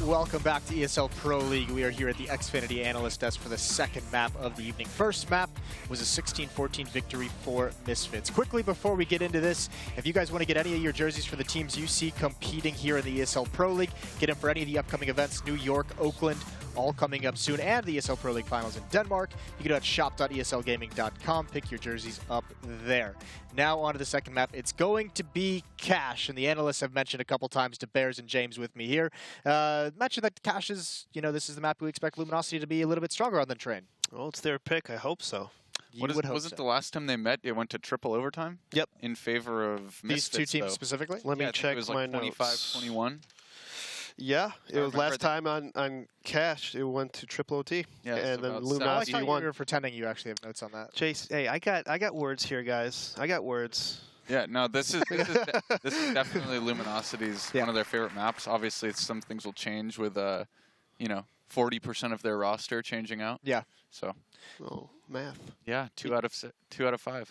Welcome back to ESL Pro League. We are here at the Xfinity Analyst Desk for the second map of the evening. First map was a 16-14 victory for Misfits. Quickly, before we get into this, if you guys want to get any of your jerseys for the teams you see competing here in the ESL Pro League, get them for any of the upcoming events, New York, Oakland, all coming up soon, and the ESL Pro League Finals in Denmark. You can go to shop.eslgaming.com, pick your jerseys up there. Now on to the second map. It's going to be Cash, and the analysts have mentioned a couple times to Bears and James with me here. Mentioned that Cash is, this is the map we expect Luminosity to be a little bit stronger on than Train. Well, it's their pick. I hope so. Was it the last time they met? It went to triple overtime? Yep. In favor of These Misfits, two teams though. specifically? Let me check it was my like 25-21. notes. Yeah, it was last time on Cash. It went to triple OT. Yeah, and then I Luminosity thought won. you were pretending you actually have notes on that. Chase, hey, I got words here, guys. I got words. Yeah, no, this is definitely Luminosity's one of their favorite maps. Obviously, some things will change with 40% of their roster changing out. Yeah. So. Oh, math. Yeah, 2 out of 5,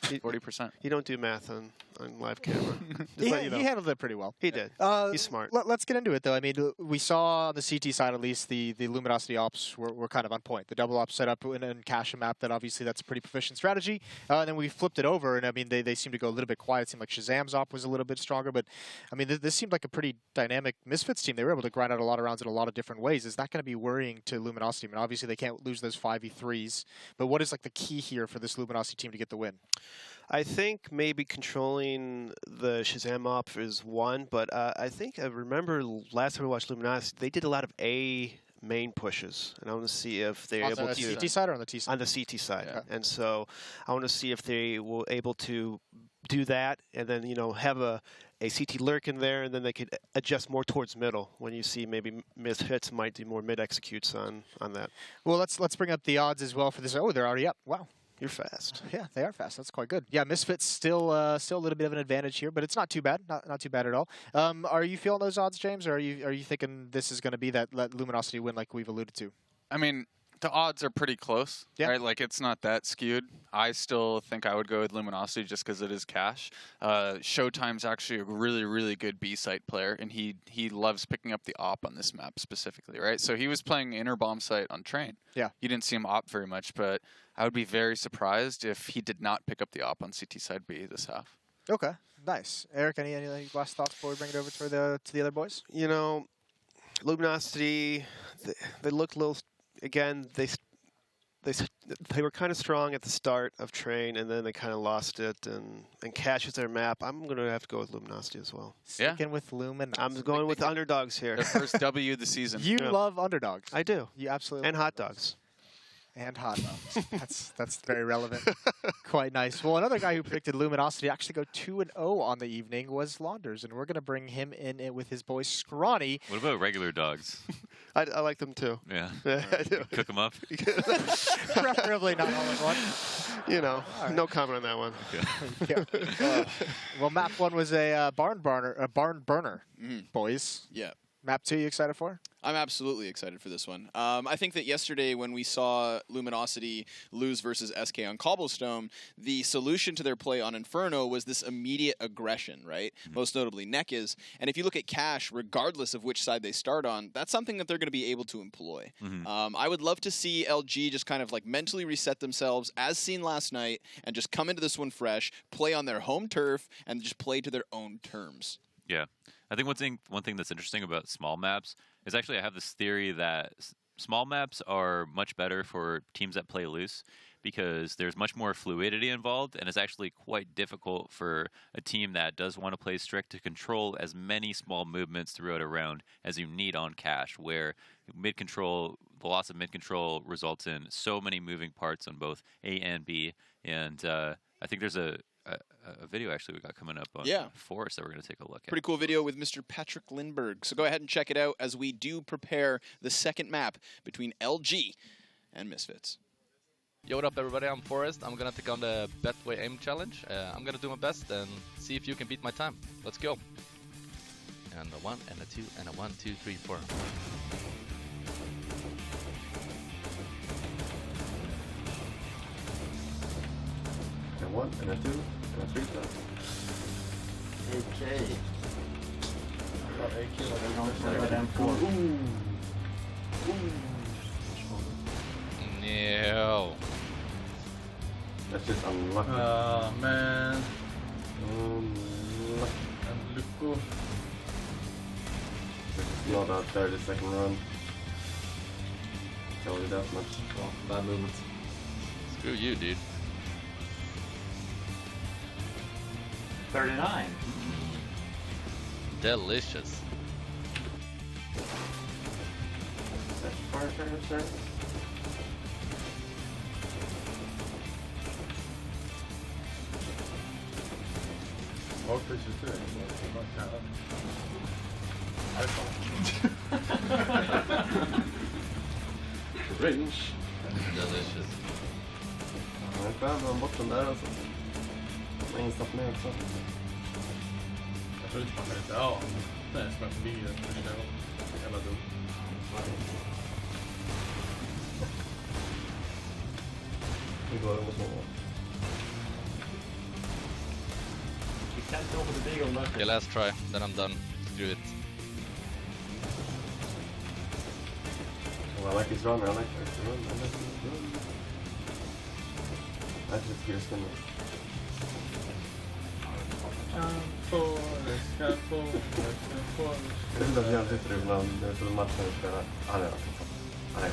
40%. You don't do math on live camera. He handled it pretty well. He did. He's smart. Let's get into it, though. I mean, we saw on the CT side, at least, the Luminosity ops were kind of on point. The double op setup and Cash a map, that obviously that's a pretty proficient strategy. And then we flipped it over, and I mean, they seemed to go a little bit quiet. It seemed like Shazam's op was a little bit stronger, but I mean, this seemed like a pretty dynamic Misfits team. They were able to grind out a lot of rounds in a lot of different ways. Is that going to be worrying to Luminosity? I mean, obviously they can't lose those 5v3s, but what is like the key here for this Luminosity team to get the win? I think maybe controlling the Shazam op is one, but I think I remember last time we watched Luminosity, they did a lot of A main pushes, and I want to see if they're able to. On the CT side or on the T side? On the CT side, yeah. And so I want to see if they were able to do that, and then have a CT lurk in there, and then they could adjust more towards middle when you see maybe Misfits might do more mid executes on that. Well, let's bring up the odds as well for this. Oh, they're already up. Wow. You're fast. Yeah, they are fast. That's quite good. Yeah, Misfits still a little bit of an advantage here, but it's not too bad. Not too bad at all. Are you feeling those odds, James, or are you thinking this is going to be that Luminosity win like we've alluded to? I mean, the odds are pretty close, yeah. Right? Like, it's not that skewed. I still think I would go with Luminosity just because it is Cash. Showtime's actually a really, really good B-site player, and he loves picking up the op on this map specifically, right? So he was playing inner bomb site on Train. Yeah. You didn't see him op very much, but I would be very surprised if he did not pick up the op on CT side B this half. Okay, nice. Eric, any last thoughts before we bring it over to the other boys? Luminosity, they look a little. Again, they were kind of strong at the start of Train, and then they kind of lost it, and Cash is their map. I'm going to have to go with Luminosity as well. Sticking with Luminosity. I'm going with underdogs here. Their first W of the season. You love underdogs. I do. You absolutely. And hot dogs. And hot dogs. That's very relevant. Quite nice. Well, another guy who predicted Luminosity actually go 2-0 on the evening was Launders, and we're going to bring him in with his boy Scrawny. What about regular dogs? I like them too. Yeah. I do. Cook them up? Preferably not all in one. Right. No comment on that one. Okay. Well, map 1 was a barn burner, boys. Yeah. Map 2, you excited for? I'm absolutely excited for this one. I think that yesterday when we saw Luminosity lose versus SK on Cobblestone, the solution to their play on Inferno was this immediate aggression, right? Most notably Nekis. And if you look at Cash, regardless of which side they start on, that's something that they're going to be able to employ. I would love to see LG just kind of like mentally reset themselves, as seen last night, and just come into this one fresh, play on their home turf, and just play to their own terms. Yeah. I think one thing that's interesting about small maps is actually I have this theory that small maps are much better for teams that play loose because there's much more fluidity involved, and it's actually quite difficult for a team that does want to play strict to control as many small movements throughout a round as you need on Cash, where the loss of mid-control results in so many moving parts on both A and B, and I think there's a video actually we got coming up on Forest that we're going to take a look at. Pretty cool video with Mr. Patrick Lindberg. So go ahead and check it out as we do prepare the second map between LG and Misfits. Yo, what up everybody, I'm Forrest. I'm gonna take on the Betway Aim Challenge. I'm gonna do my best and see if you can beat my time. Let's go. And a 1, and a 2, and a 1, 2, 3, 4. And 1, and a 2, and a 3 step. AK. AK like a 4. No. That's just unlucky. Oh man. Unlucky. And Luko. This is not a 30-second run. Tell you that much. Oh, bad movement. Screw you, dude. 39. Delicious. Set fire, sir. Och, det är 23. Range. Delicious. Jag är fan han bort den där alltså. Han har insatt med också. Jag tror inte man kan inte... Ja, nej, sprang förbi det första gången. Jävla dumt. Hur går det mot många? You can't go for the big old Okay, last try, then I'm done. Screw it. Oh, I like his run, I like his run, I like his run. I just hear spinning. Det är väl att jag sitter ibland, det är så matchen vi spelar. Han är han är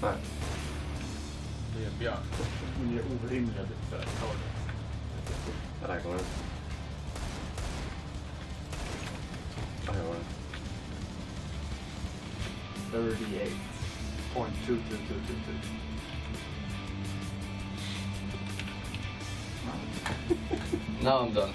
nej. Det är björn. Ni är orimliga för taget. Det där går inte. Det här går inte. 38.2222. Now I'm done.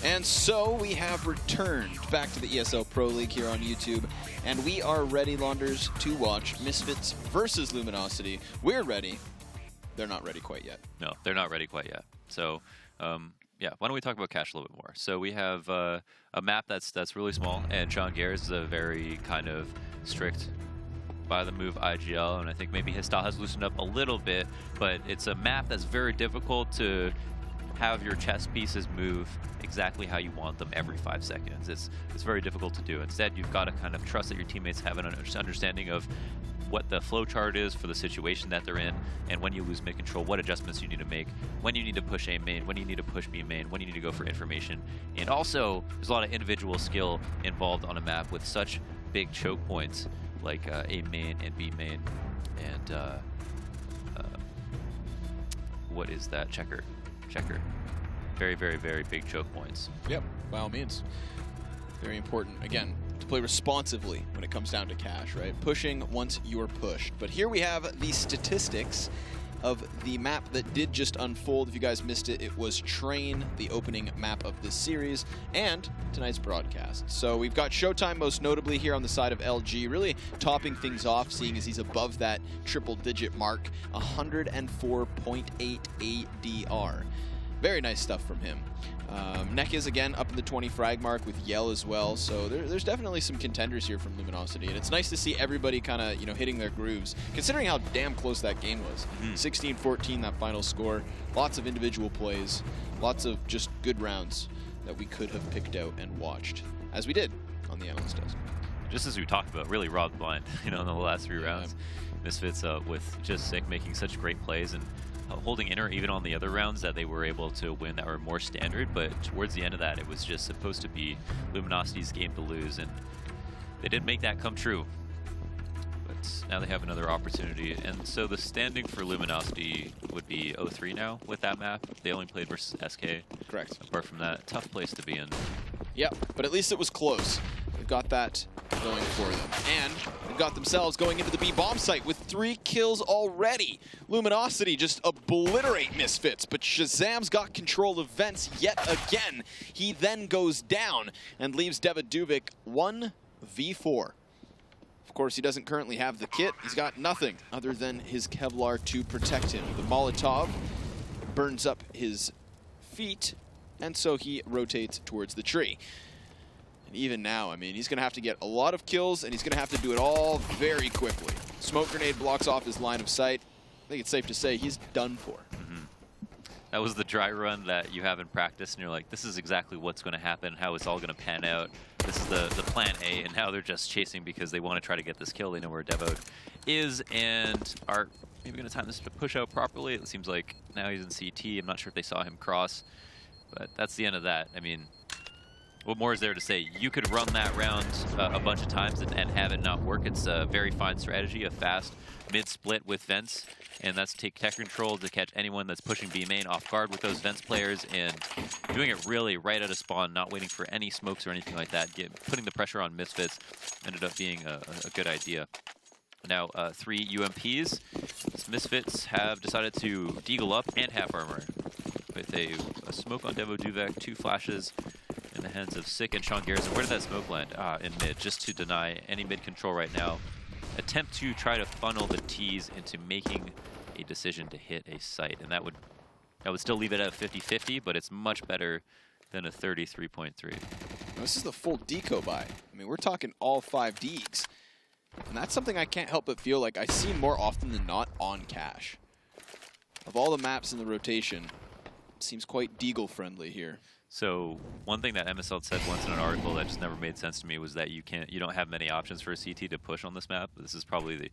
And so we have returned back to the ESL Pro League here on YouTube, and we are ready, Launders, to watch Misfits versus Luminosity. We're ready. They're not ready quite yet. No, they're not ready quite yet. So, yeah, why don't we talk about Cash a little bit more? So we have a map that's really small, and John Gares is a very kind of strict by the move IGL, and I think maybe his style has loosened up a little bit, but it's a map that's very difficult to have your chess pieces move exactly how you want them every 5 seconds. It's very difficult to do. Instead, you've got to kind of trust that your teammates have an understanding of what the flow chart is for the situation that they're in, and when you lose mid control, what adjustments you need to make, when you need to push A main, when you need to push B main, when you need to go for information. And also, there's a lot of individual skill involved on a map with such big choke points like A main and B main and what is that? Checker. Very, very, very big choke points. Yep, by all means. Very important, again, to play responsively when it comes down to cash, right? Pushing once you're pushed. But here we have the statistics of the map that did just unfold. If you guys missed it, it was Train, the opening map of this series, and tonight's broadcast. So we've got Showtime most notably here on the side of LG, really topping things off, seeing as he's above that triple-digit mark, 104.8 ADR. Very nice stuff from him. Neck is again up in the 20 frag mark with Yell as well, so there's definitely some contenders here from Luminosity, and it's nice to see everybody kind of hitting their grooves, considering how damn close that game was. 16-14 that final score, lots of individual plays, lots of just good rounds that we could have picked out and watched, as we did on the analyst desk. Just as we talked about, really robbed blind, in the last 3 rounds. Misfits with just Sick making such great plays and holding inner even on the other rounds that they were able to win that were more standard, but towards the end of that it was just supposed to be Luminosity's game to lose, and they didn't make that come true. But now they have another opportunity, and so the standing for Luminosity would be 0-3 now with that map. They only played versus SK. Correct. Apart from that, tough place to be in. Yep, but at least it was close. They've got that going for them. And they've got themselves going into the B bomb site with 3 kills already. Luminosity just obliterate Misfits, but Shazam's got control of Vents yet again. He then goes down and leaves Devaduvic 1v4. Of course, he doesn't currently have the kit. He's got nothing other than his Kevlar to protect him. The Molotov burns up his feet, and so he rotates towards the tree. And even now, I mean, he's going to have to get a lot of kills, and he's going to have to do it all very quickly. Smoke grenade blocks off his line of sight. I think it's safe to say he's done for. That was the dry run that you have in practice, and you're like, this is exactly what's going to happen, how it's all going to pan out. This is the plan A, and now they're just chasing because they want to try to get this kill. They know where Devo is and are maybe going to time this to push out properly. It seems like now he's in CT. I'm not sure if they saw him cross, but that's the end of that. I mean, what more is there to say? You could run that round a bunch of times and have it not work. It's a very fine strategy, a fast mid-split with Vents, and that's take tech control to catch anyone that's pushing B main off guard with those Vents players, and doing it really right out of spawn, not waiting for any smokes or anything like that. Putting the pressure on Misfits ended up being a good idea. Now 3 UMPs. Misfits have decided to deagle up and half armor with a smoke on Devaduvic, 2 flashes in the hands of Sick and Sean Garrison. Where did that smoke land? In mid, just to deny any mid control right now. Attempt to try to funnel the T's into making a decision to hit a site, and that would still leave it at 50-50, but it's much better than a 33.3. This is the full deco buy. I mean, we're talking all 5 deeks, and that's something I can't help but feel like I see more often than not on cash. Of all the maps in the rotation, it seems quite deagle friendly here. So one thing that MSL said once in an article that just never made sense to me was that you don't have many options for a CT to push on this map. This is probably, in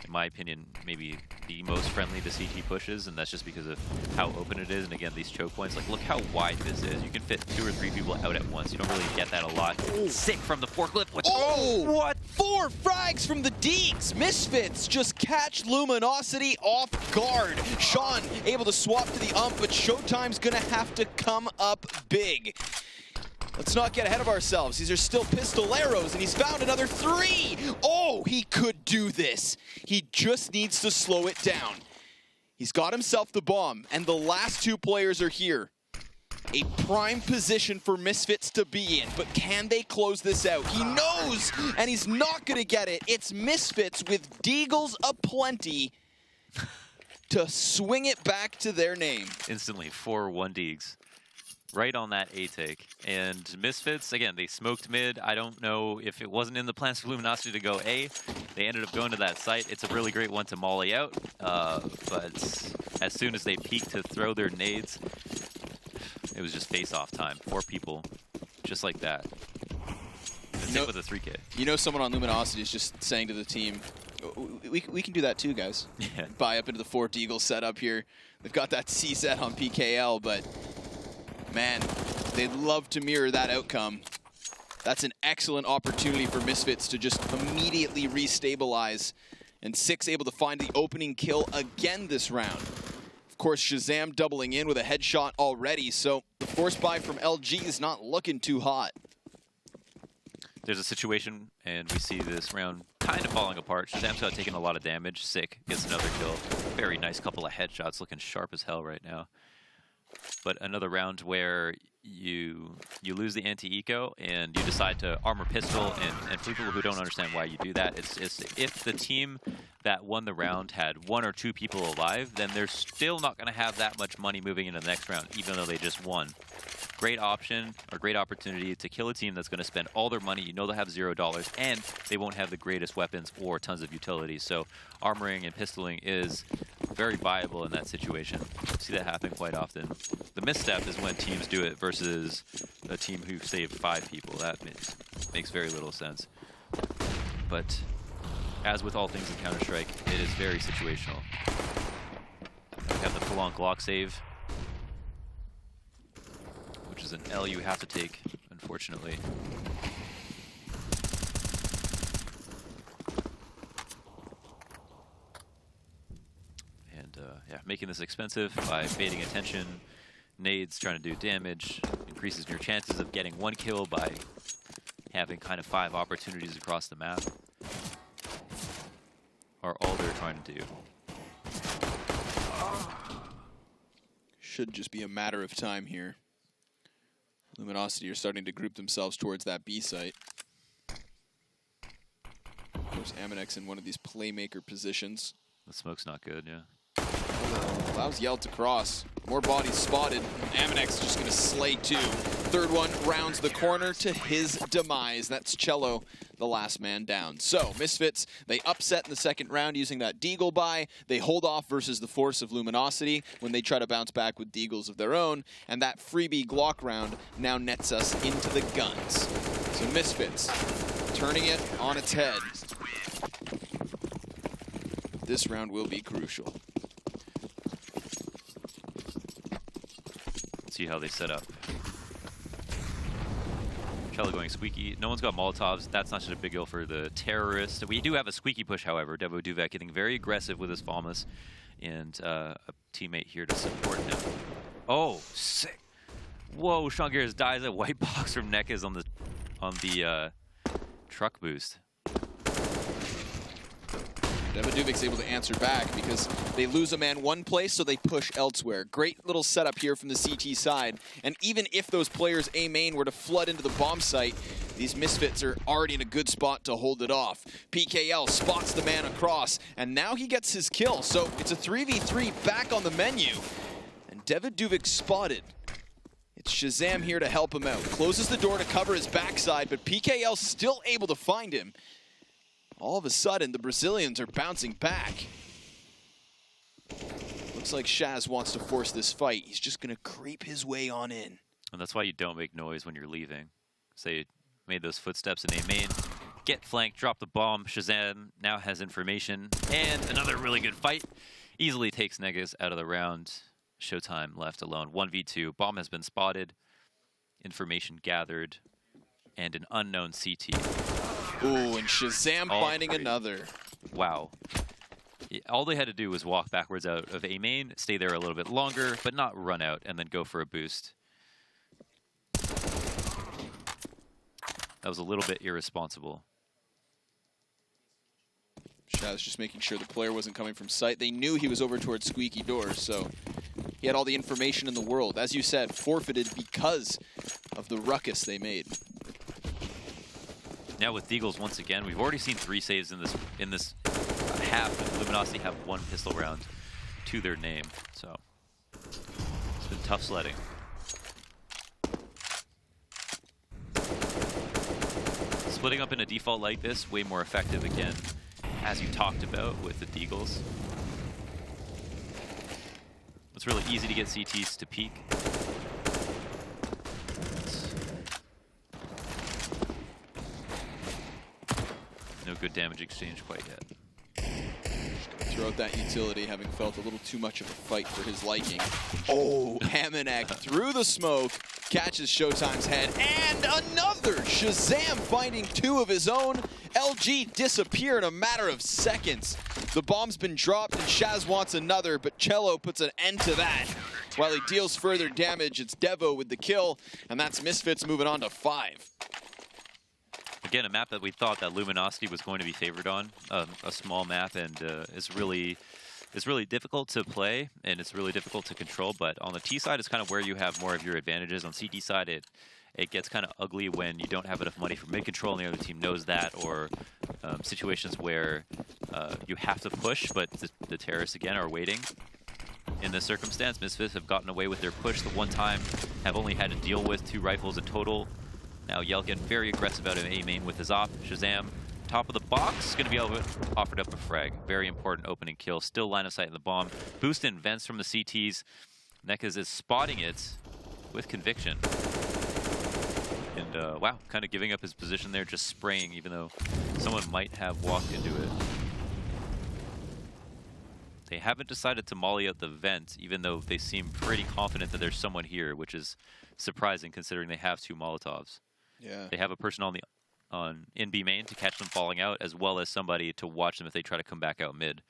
my opinion, maybe the most friendly to CT pushes, and that's just because of how open it is. And again, these choke points, like look how wide this is. You can fit 2 or 3 people out at once. You don't really get that a lot. Sick from the forklift. What? 4 frags from the Deeks. Misfits just catch Luminosity off guard. Sean able to swap to the ump, but Showtime's gonna have to come up big. Let's not get ahead of ourselves. These are still pistoleros, and he's found another 3. Oh, he could do this. He just needs to slow it down. He's got himself the bomb, and the last 2 players are here. A prime position for Misfits to be in, but can they close this out? He knows, and he's not going to get it. It's Misfits with Deagles aplenty to swing it back to their name. Instantly, 4-1 Deags. Right on that A take. And Misfits, again, they smoked mid. I don't know if it wasn't in the plans for Luminosity to go A. They ended up going to that site. It's a really great one to molly out. But as soon as they peaked to throw their nades, it was just face-off time. 4 people, just like that. Same with a 3K. You know, someone on Luminosity is just saying to the team, we can do that too, guys. Yeah. Buy up into the Fort Eagle setup here. They've got that C set on PKL, but man, they'd love to mirror that outcome. That's an excellent opportunity for Misfits to just immediately restabilize. And 6 able to find the opening kill again this round. Of course, Shazam doubling in with a headshot already, so the force buy from LG is not looking too hot. There's a situation, and we see this round kind of falling apart. Shazam's got taken a lot of damage. Sick gets another kill. Very nice couple of headshots, looking sharp as hell right now. But another round where you lose the anti-eco and you decide to armor pistol, and for people who don't understand why you do that, it's if the team that won the round had 1 or 2 people alive, then they're still not going to have that much money moving into the next round, even though they just won. Great option, or great opportunity to kill a team that's going to spend all their money. You know they'll have $0, and they won't have the greatest weapons or tons of utilities. So armoring and pistoling is very viable in that situation. You see that happen quite often. The misstep is when teams do it versus a team who saved 5 people. That makes very little sense. But as with all things in Counter-Strike, it is very situational. We have the full-on Glock save, which is an L you have to take, unfortunately. And yeah, making this expensive by baiting attention, nades trying to do damage, increases your chances of getting 1 kill by having kind of 5 opportunities across the map, are all they're trying to do. Should just be a matter of time here. Luminosity are starting to group themselves towards that B site. Of course, Aminex in one of these playmaker positions. The smoke's not good, yeah. Allows Yell to cross. More bodies spotted. Aminex just going to slay 2. Third one rounds the corner to his demise. That's Cello, the last man down. So, Misfits, they upset in the second round using that Deagle buy. They hold off versus the force of Luminosity when they try to bounce back with Deagles of their own. And that freebie Glock round now nets us into the guns. So, Misfits turning it on its head. This round will be crucial. See how they set up. Cello going squeaky. No one's got Molotovs. That's not such a big deal for the terrorists. We do have a squeaky push, however. Devo Duvek getting very aggressive with his Falmus, and a teammate here to support him. Oh, sick! Whoa, Sean Garris dies at white box from Nekaz on the truck boost. Devaduvic's able to answer back because they lose a man one place, so they push elsewhere. Great little setup here from the CT side. And even if those players A main were to flood into the bomb site, these Misfits are already in a good spot to hold it off. PKL spots the man across, and now he gets his kill. So it's a 3v3 back on the menu. And Devaduvic spotted. It's Shazam here to help him out. Closes the door to cover his backside, but PKL still able to find him. All of a sudden, the Brazilians are bouncing back. Looks like Shaz wants to force this fight. He's just going to creep his way on in. And that's why you don't make noise when you're leaving. Say, made those footsteps in A main, get flanked, drop the bomb. Shazam now has information, and another really good fight. Easily takes Nekaz out of the round. Showtime left alone. 1v2. Bomb has been spotted. Information gathered. And an unknown CT. Ooh, and Shazam finding another. Wow. All they had to do was walk backwards out of A main, stay there a little bit longer, but not run out and then go for a boost. That was a little bit irresponsible. Shaz just making sure the player wasn't coming from sight. They knew he was over towards squeaky doors, so he had all the information in the world. As you said, forfeited because of the ruckus they made. Now with Deagles once again, we've already seen 3 saves in this half, and Luminosity have 1 pistol round to their name. So it's been tough sledding. Splitting up in a default like this, way more effective again, as you talked about with the Deagles. It's really easy to get CTs to peek. No good damage exchange quite yet. throw out that utility, having felt a little too much of a fight for his liking. Oh, Hamanek through the smoke, catches Showtime's head, and another! Shazam finding 2 of his own. LG disappear in a matter of seconds. The bomb's been dropped and Shaz wants another, but Cello puts an end to that. While he deals further damage, it's Devo with the kill, and that's Misfits moving on to 5. Again, a map that we thought that Luminosity was going to be favored on, a small map, and it's really difficult to play, and it's really difficult to control, but on the T side, it's kind of where you have more of your advantages. On CT side, it gets kind of ugly when you don't have enough money for mid control and the other team knows that, or situations where you have to push, but the terrorists, again, are waiting. In this circumstance, Misfits have gotten away with their push the one time, have only had to deal with 2 rifles in total. Now Yelkin very aggressive out of A main with his op. Shazam, top of the box, going to be offered up a frag. Very important opening kill. Still line of sight in the bomb. Boost in vents from the CTs. Nekas is spotting it with conviction. And wow, kind of giving up his position there, just spraying, even though someone might have walked into it. They haven't decided to molly out the vent, even though they seem pretty confident that there's someone here, which is surprising considering they have 2 Molotovs. Yeah. They have a person in B main to catch them falling out, as well as somebody to watch them if they try to come back out mid.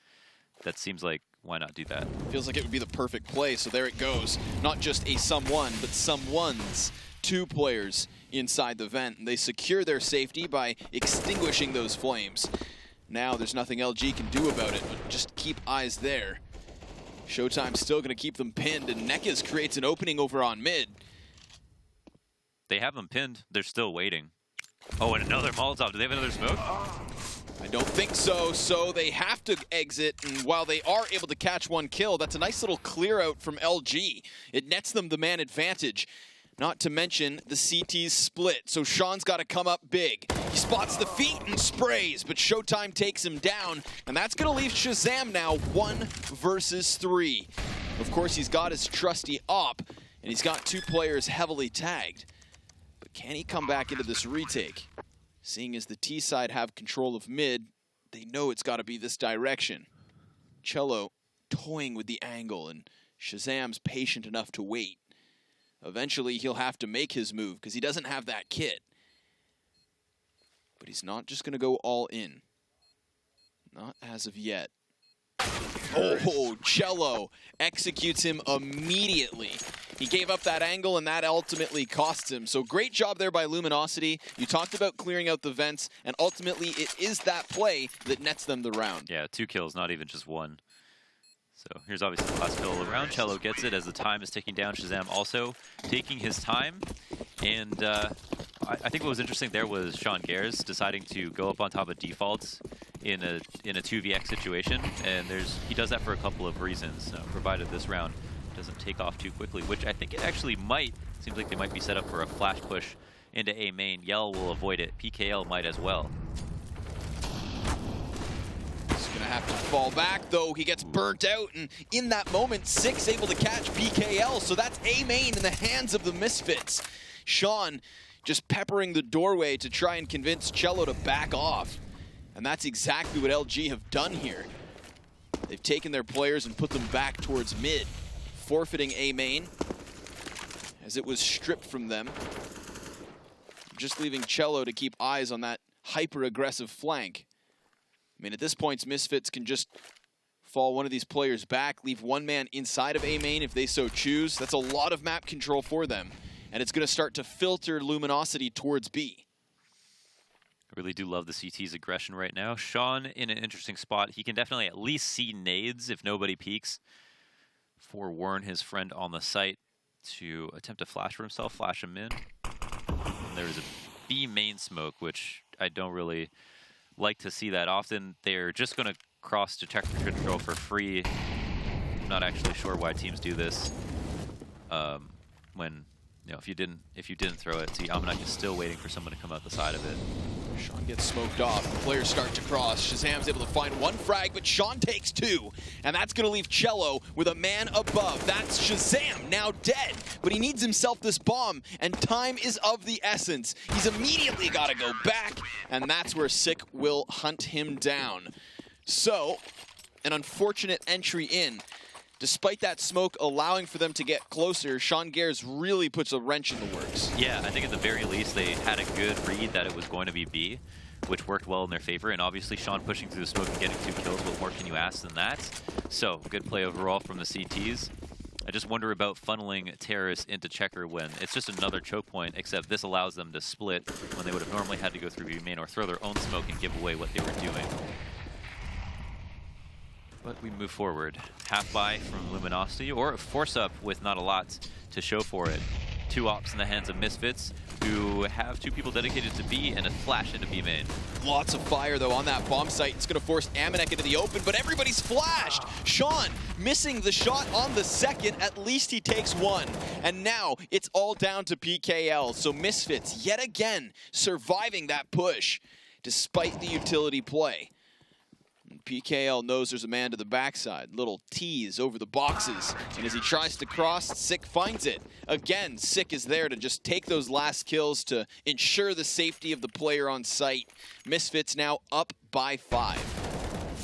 That seems like, why not do that? Feels like it would be the perfect play, so there it goes. Not just a someone, but someone's. 2 players inside the vent, and they secure their safety by extinguishing those flames. Now there's nothing LG can do about it, but just keep eyes there. Showtime's still going to keep them pinned, and Nekas creates an opening over on mid. They have them pinned. They're still waiting. Oh, and another Molotov. Do they have another smoke? I don't think so, so they have to exit, and while they are able to catch 1 kill, that's a nice little clear out from LG. It nets them the man advantage. Not to mention the CT's split, so Sean's got to come up big. He spots the feet and sprays, but Showtime takes him down, and that's going to leave Shazam now 1 versus 3. Of course, he's got his trusty op, and he's got 2 players heavily tagged. But can he come back into this retake? Seeing as the T side have control of mid, they know it's got to be this direction. Cello toying with the angle, and Shazam's patient enough to wait. Eventually, he'll have to make his move because he doesn't have that kit. But he's not just going to go all in. Not as of yet. Oh, Cello executes him immediately. He gave up that angle, and that ultimately costs him. So great job there by Luminosity. You talked about clearing out the vents, and ultimately it is that play that nets them the round. Yeah, 2 kills, not even just 1. So here's obviously the last kill of the round. Cello gets it as the time is ticking down. Shazam also taking his time. And I think what was interesting there was Sean Gares deciding to go up on top of defaults in a 2vx situation. And he does that for a couple of reasons, provided this round doesn't take off too quickly, which I think it actually might. Seems like they might be set up for a flash push into A main. Yell will avoid it. PKL might as well. Gonna have to fall back, though. He gets burnt out, and in that moment, 6 able to catch PKL, so that's A main in the hands of the Misfits. Sean just peppering the doorway to try and convince Cello to back off, and that's exactly what LG have done here. They've taken their players and put them back towards mid, forfeiting A main as it was stripped from them, just leaving Cello to keep eyes on that hyper-aggressive flank. I mean, at this point, Misfits can just fall one of these players back, leave 1 man inside of A main if they so choose. That's a lot of map control for them, and it's going to start to filter Luminosity towards B. I really do love the CT's aggression right now. Sean in an interesting spot. He can definitely at least see nades if nobody peeks. Forewarn his friend on the site to attempt to flash for himself, flash him in. And there is a B main smoke, which I don't really like to see that often. They're just going to cross detector control for free. I'm not actually sure why teams do this. When, you know, if you didn't throw it, see, Amnak is still waiting for someone to come out the side of it. Sean gets smoked off. The players start to cross. Shazam's able to find 1 frag, but Sean takes 2. And that's going to leave Cello with a man above. That's Shazam, now dead. But he needs himself this bomb, and time is of the essence. He's immediately got to go back, and that's where Sick will hunt him down. So, an unfortunate entry in. Despite that smoke allowing for them to get closer, Sean Gares really puts a wrench in the works. Yeah, I think at the very least they had a good read that it was going to be B, which worked well in their favor. And obviously Sean pushing through the smoke and getting 2 kills, what more can you ask than that? So, good play overall from the CTs. I just wonder about funneling Terrace into Checker when it's just another choke point, except this allows them to split when they would have normally had to go through B main or throw their own smoke and give away what they were doing. But we move forward. Half buy from Luminosity, or a force up with not a lot to show for it. 2 ops in the hands of Misfits, who have 2 people dedicated to B and a flash into B main. Lots of fire, though, on that bomb site. It's going to force Amanek into the open, but everybody's flashed. Sean missing the shot on the second. At least he takes 1. And now it's all down to PKL. So Misfits, yet again, surviving that push, despite the utility play. PKL knows there's a man to the backside. Little tease over the boxes. And as he tries to cross, Sick finds it. Again, Sick is there to just take those last kills to ensure the safety of the player on site. Misfits now up by 5.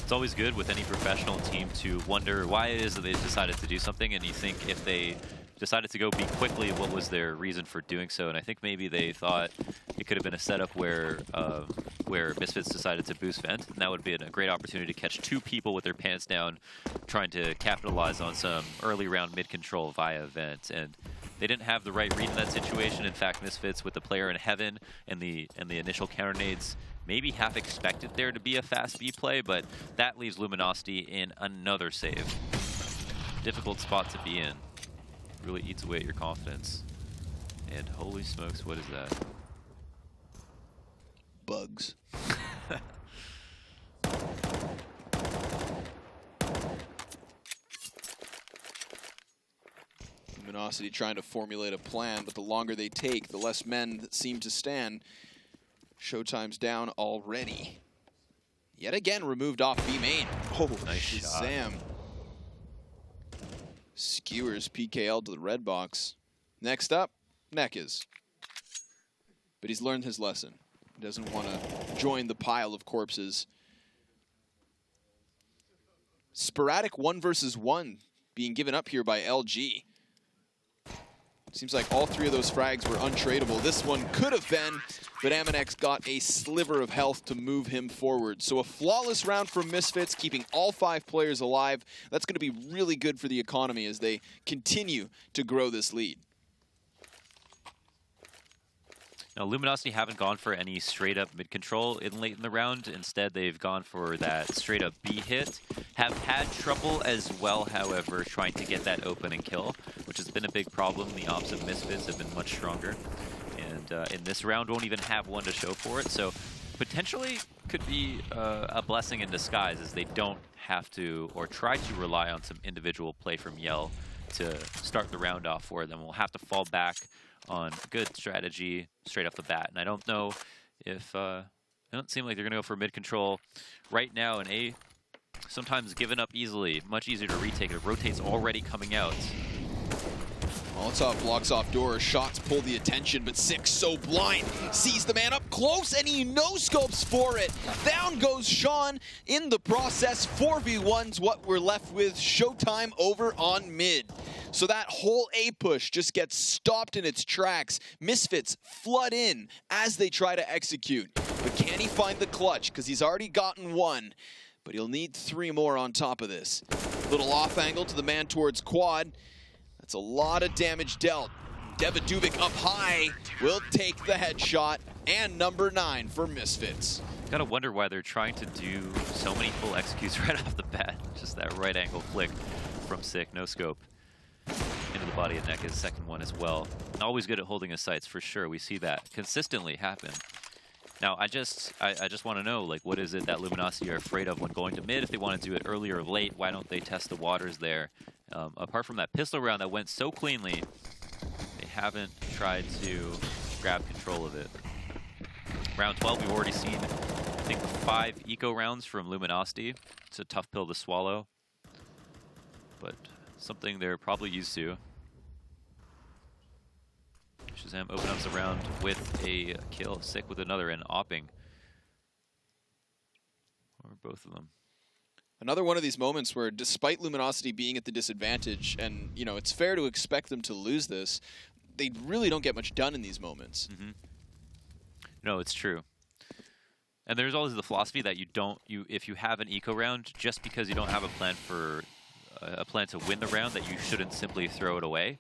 It's always good with any professional team to wonder why it is that they decided to do something, and you think if they decided to go B quickly, what was their reason for doing so? And I think maybe they thought it could have been a setup where Misfits decided to boost vent, and that would be a great opportunity to catch 2 people with their pants down, trying to capitalize on some early round mid control via vent. And they didn't have the right read in that situation. In fact, Misfits with the player in heaven and the initial counter nades maybe half expected there to be a fast B play, but that leaves Luminosity in another save. Difficult spot to be in. Really eats away at your confidence. And holy smokes, what is that? Bugs. Luminosity trying to formulate a plan, but the longer they take, the less men that seem to stand. Showtime's down already. Yet again removed off B main. Oh, nice shot. Shazam. Skewers PKL to the red box. Next up, Nekaz. But he's learned his lesson. He doesn't want to join the pile of corpses. Sporadic 1 versus 1 being given up here by LG. Seems like all 3 of those frags were untradeable. This one could have been, but Amanek got a sliver of health to move him forward. So a flawless round from Misfits, keeping all 5 players alive. That's going to be really good for the economy as they continue to grow this lead. Now, Luminosity haven't gone for any straight-up mid-control late in the round. Instead, they've gone for that straight-up B hit. Have had trouble as well, however, trying to get that open and kill, which has been a big problem. The ops of Misfits have been much stronger. And in this round, won't even have one to show for it. So potentially could be a blessing in disguise, as they don't have to or try to rely on some individual play from Yell to start the round off for them. We'll have to fall back on good strategy straight off the bat. And I don't know if it don't seem like they're gonna go for mid control right now. And A sometimes given up easily, much easier to retake. It rotates already coming out. Molotov blocks off doors, shots pull the attention, but Sick so blind, sees the man up close and he no-scopes for it. Down goes Sean in the process. 4v1's what we're left with. Showtime over on mid. So that whole A push just gets stopped in its tracks. Misfits flood in as they try to execute. But can he find the clutch? Because he's already gotten 1. But he'll need 3 more on top of this. Little off angle to the man towards quad. That's a lot of damage dealt. Devaduvic up high will take the headshot. And number 9 for Misfits. Gotta wonder why they're trying to do so many full executes right off the bat. Just that right angle flick from Sick, no scope. Into the body of Nekaz, second one as well. Always good at holding his sights, for sure. We see that consistently happen. Now, I just want to know, like, what is it that Luminosity are afraid of when going to mid? If they want to do it early or late, why don't they test the waters there? Apart from that pistol round that went so cleanly, they haven't tried to grab control of it. Round 12, we've already seen, I think, 5 eco rounds from Luminosity. It's a tough pill to swallow, but something they're probably used to. Shazam open up the round with a kill, Sick with another, and opping. Or both of them. Another one of these moments where, despite Luminosity being at the disadvantage, and it's fair to expect them to lose this, they really don't get much done in these moments. No, it's true. And there's always the philosophy that if you have an eco round, just because you don't have a plan to win the round, that you shouldn't simply throw it away.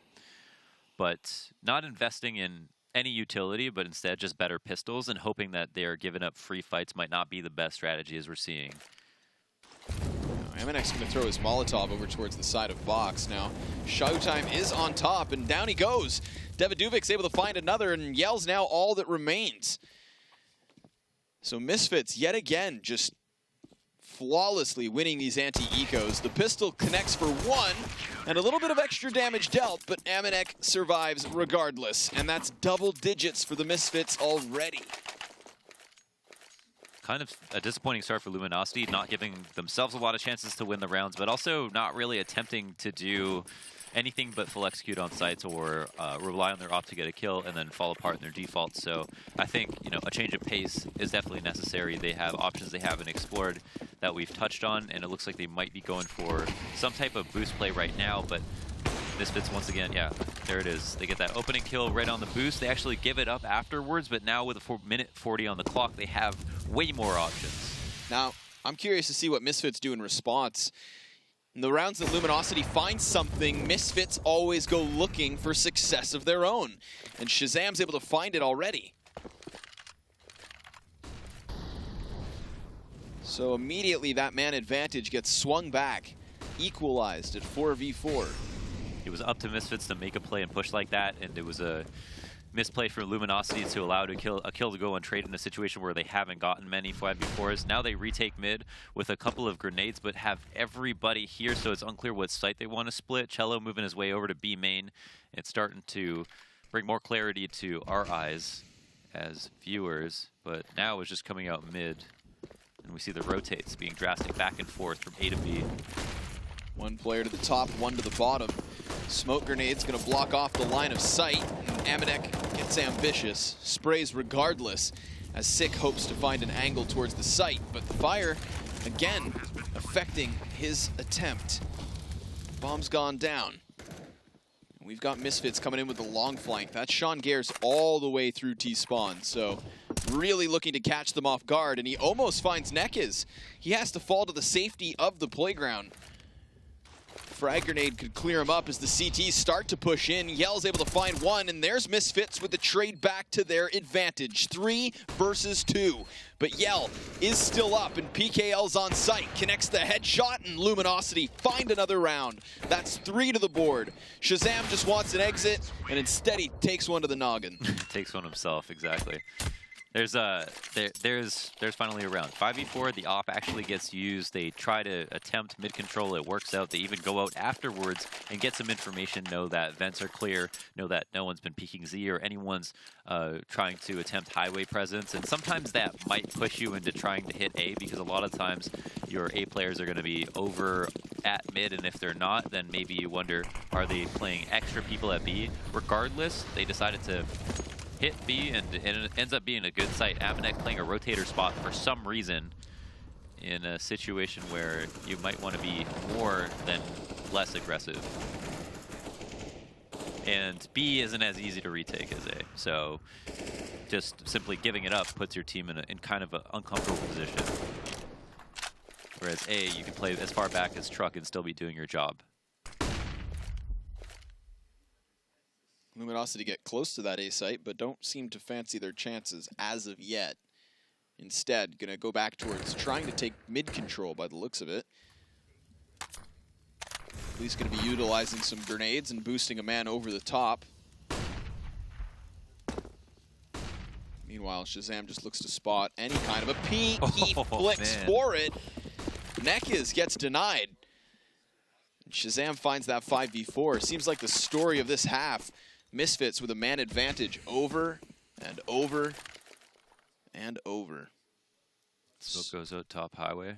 But not investing in any utility, but instead just better pistols and hoping that they are giving up free fights might not be the best strategy, as we're seeing. Amanek's going to throw his Molotov over towards the side of box. Now, Showtime is on top, and down he goes. Daviduvic's able to find another, and Yell's now all that remains. So Misfits, yet again, just flawlessly winning these anti-ecos. The pistol connects for one, and a little bit of extra damage dealt, but Amanek survives regardless. And that's double digits for the Misfits already. Kind of a disappointing start for Luminosity, not giving themselves a lot of chances to win the rounds, but also not really attempting to do anything but full execute on sites or rely on their op to get a kill and then fall apart in their default. So I think a change of pace is definitely necessary. They have options they haven't explored that we've touched on, and it looks like they might be going for some type of boost play right now, but Misfits, once again, yeah, there it is. They get that opening kill right on the boost. They actually give it up afterwards, but now with a minute 40 on the clock, they have way more options. Now, I'm curious to see what Misfits do in response. In the rounds that Luminosity finds something, Misfits always go looking for success of their own. And Shazam's able to find it already. So immediately that man advantage gets swung back, equalized at 4v4. It was up to Misfits to make a play and push like that, and it was a misplay for Luminosity to allow a kill to go untrade in a situation where they haven't gotten many 5v4s. Now they retake mid with a couple of grenades, but have everybody here, so it's unclear what site they want to split. Cello moving his way over to B main. It's starting to bring more clarity to our eyes as viewers, but now it's just coming out mid, and we see the rotates being drastic back and forth from A to B. One player to the top, one to the bottom. Smoke grenade's gonna block off the line of sight. Amanek gets ambitious, sprays regardless, as Sick hopes to find an angle towards the site, but the fire, again, affecting his attempt. Bomb's gone down. We've got Misfits coming in with the long flank. That's Sean Gares all the way through T-spawn, so really looking to catch them off guard, and he almost finds Nekiz. He has to fall to the safety of the playground. Frag grenade could clear him up as the CTs start to push in. Yell's able to find one, and there's Misfits with the trade back to their advantage. 3 versus 2. But Yell is still up, and PKL's on site. Connects the headshot, and Luminosity find another round. That's 3 to the board. Shazam just wants an exit, and instead he takes one to the noggin. Takes one himself, exactly. There's finally a round. 5v4, the op actually gets used. They try to attempt mid-control. It works out. They even go out afterwards and get some information, know that vents are clear, know that no one's been peeking Z or anyone's trying to attempt highway presence. And sometimes that might push you into trying to hit A, because a lot of times your A players are going to be over at mid, and if they're not, then maybe you wonder, are they playing extra people at B? Regardless, they decided to hit B, and it ends up being a good site. Amanek playing a rotator spot for some reason in a situation where you might want to be more than less aggressive. And B isn't as easy to retake as A, so just simply giving it up puts your team in kind of an uncomfortable position. Whereas A, you can play as far back as Truck and still be doing your job. Luminosity get close to that A site, but don't seem to fancy their chances as of yet. Instead, gonna go back towards trying to take mid-control by the looks of it. At least gonna be utilizing some grenades and boosting a man over the top. Meanwhile, Shazam just looks to spot any kind of a peek. He flicks for it. Nekiz gets denied. Shazam finds that 5v4. Seems like the story of this half. Misfits with a man advantage over and over and over. Smoke goes out top highway.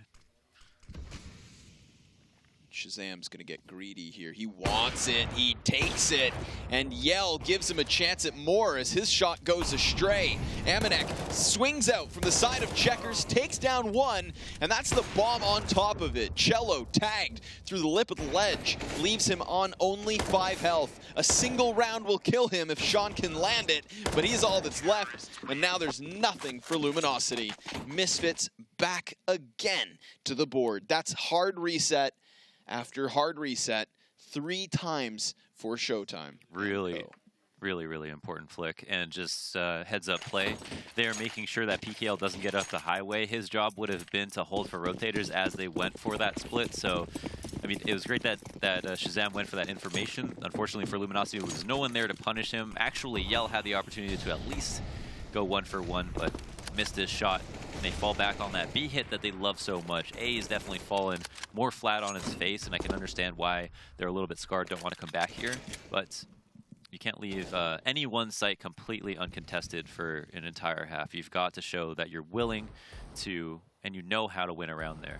Shazam's going to get greedy here. He wants it. He takes it. And Yell gives him a chance at more as his shot goes astray. Amanek swings out from the side of Checkers, takes down one, and that's the bomb on top of it. Cello tagged through the lip of the ledge, leaves him on only 5 health. A single round will kill him if Sean can land it, but he's all that's left, and now there's nothing for Luminosity. Misfits back again to the board. That's hard reset after hard reset 3 times for Showtime. Really important flick. And just heads up play, they are making sure that PKL doesn't get up the highway. His job would have been to hold for rotators as they went for that split. So I mean, it was great that Shazam went for that information. Unfortunately for Luminosity, there was no one there to punish him. Actually, Yell had the opportunity to at least go 1 for 1, but missed his shot. And they fall back on that B hit that they love so much. A is definitely fallen more flat on its face, and I can understand why they're a little bit scarred, don't want to come back here. But you can't leave any one site completely uncontested for an entire half. You've got to show that you're willing to, and you know how to win around there.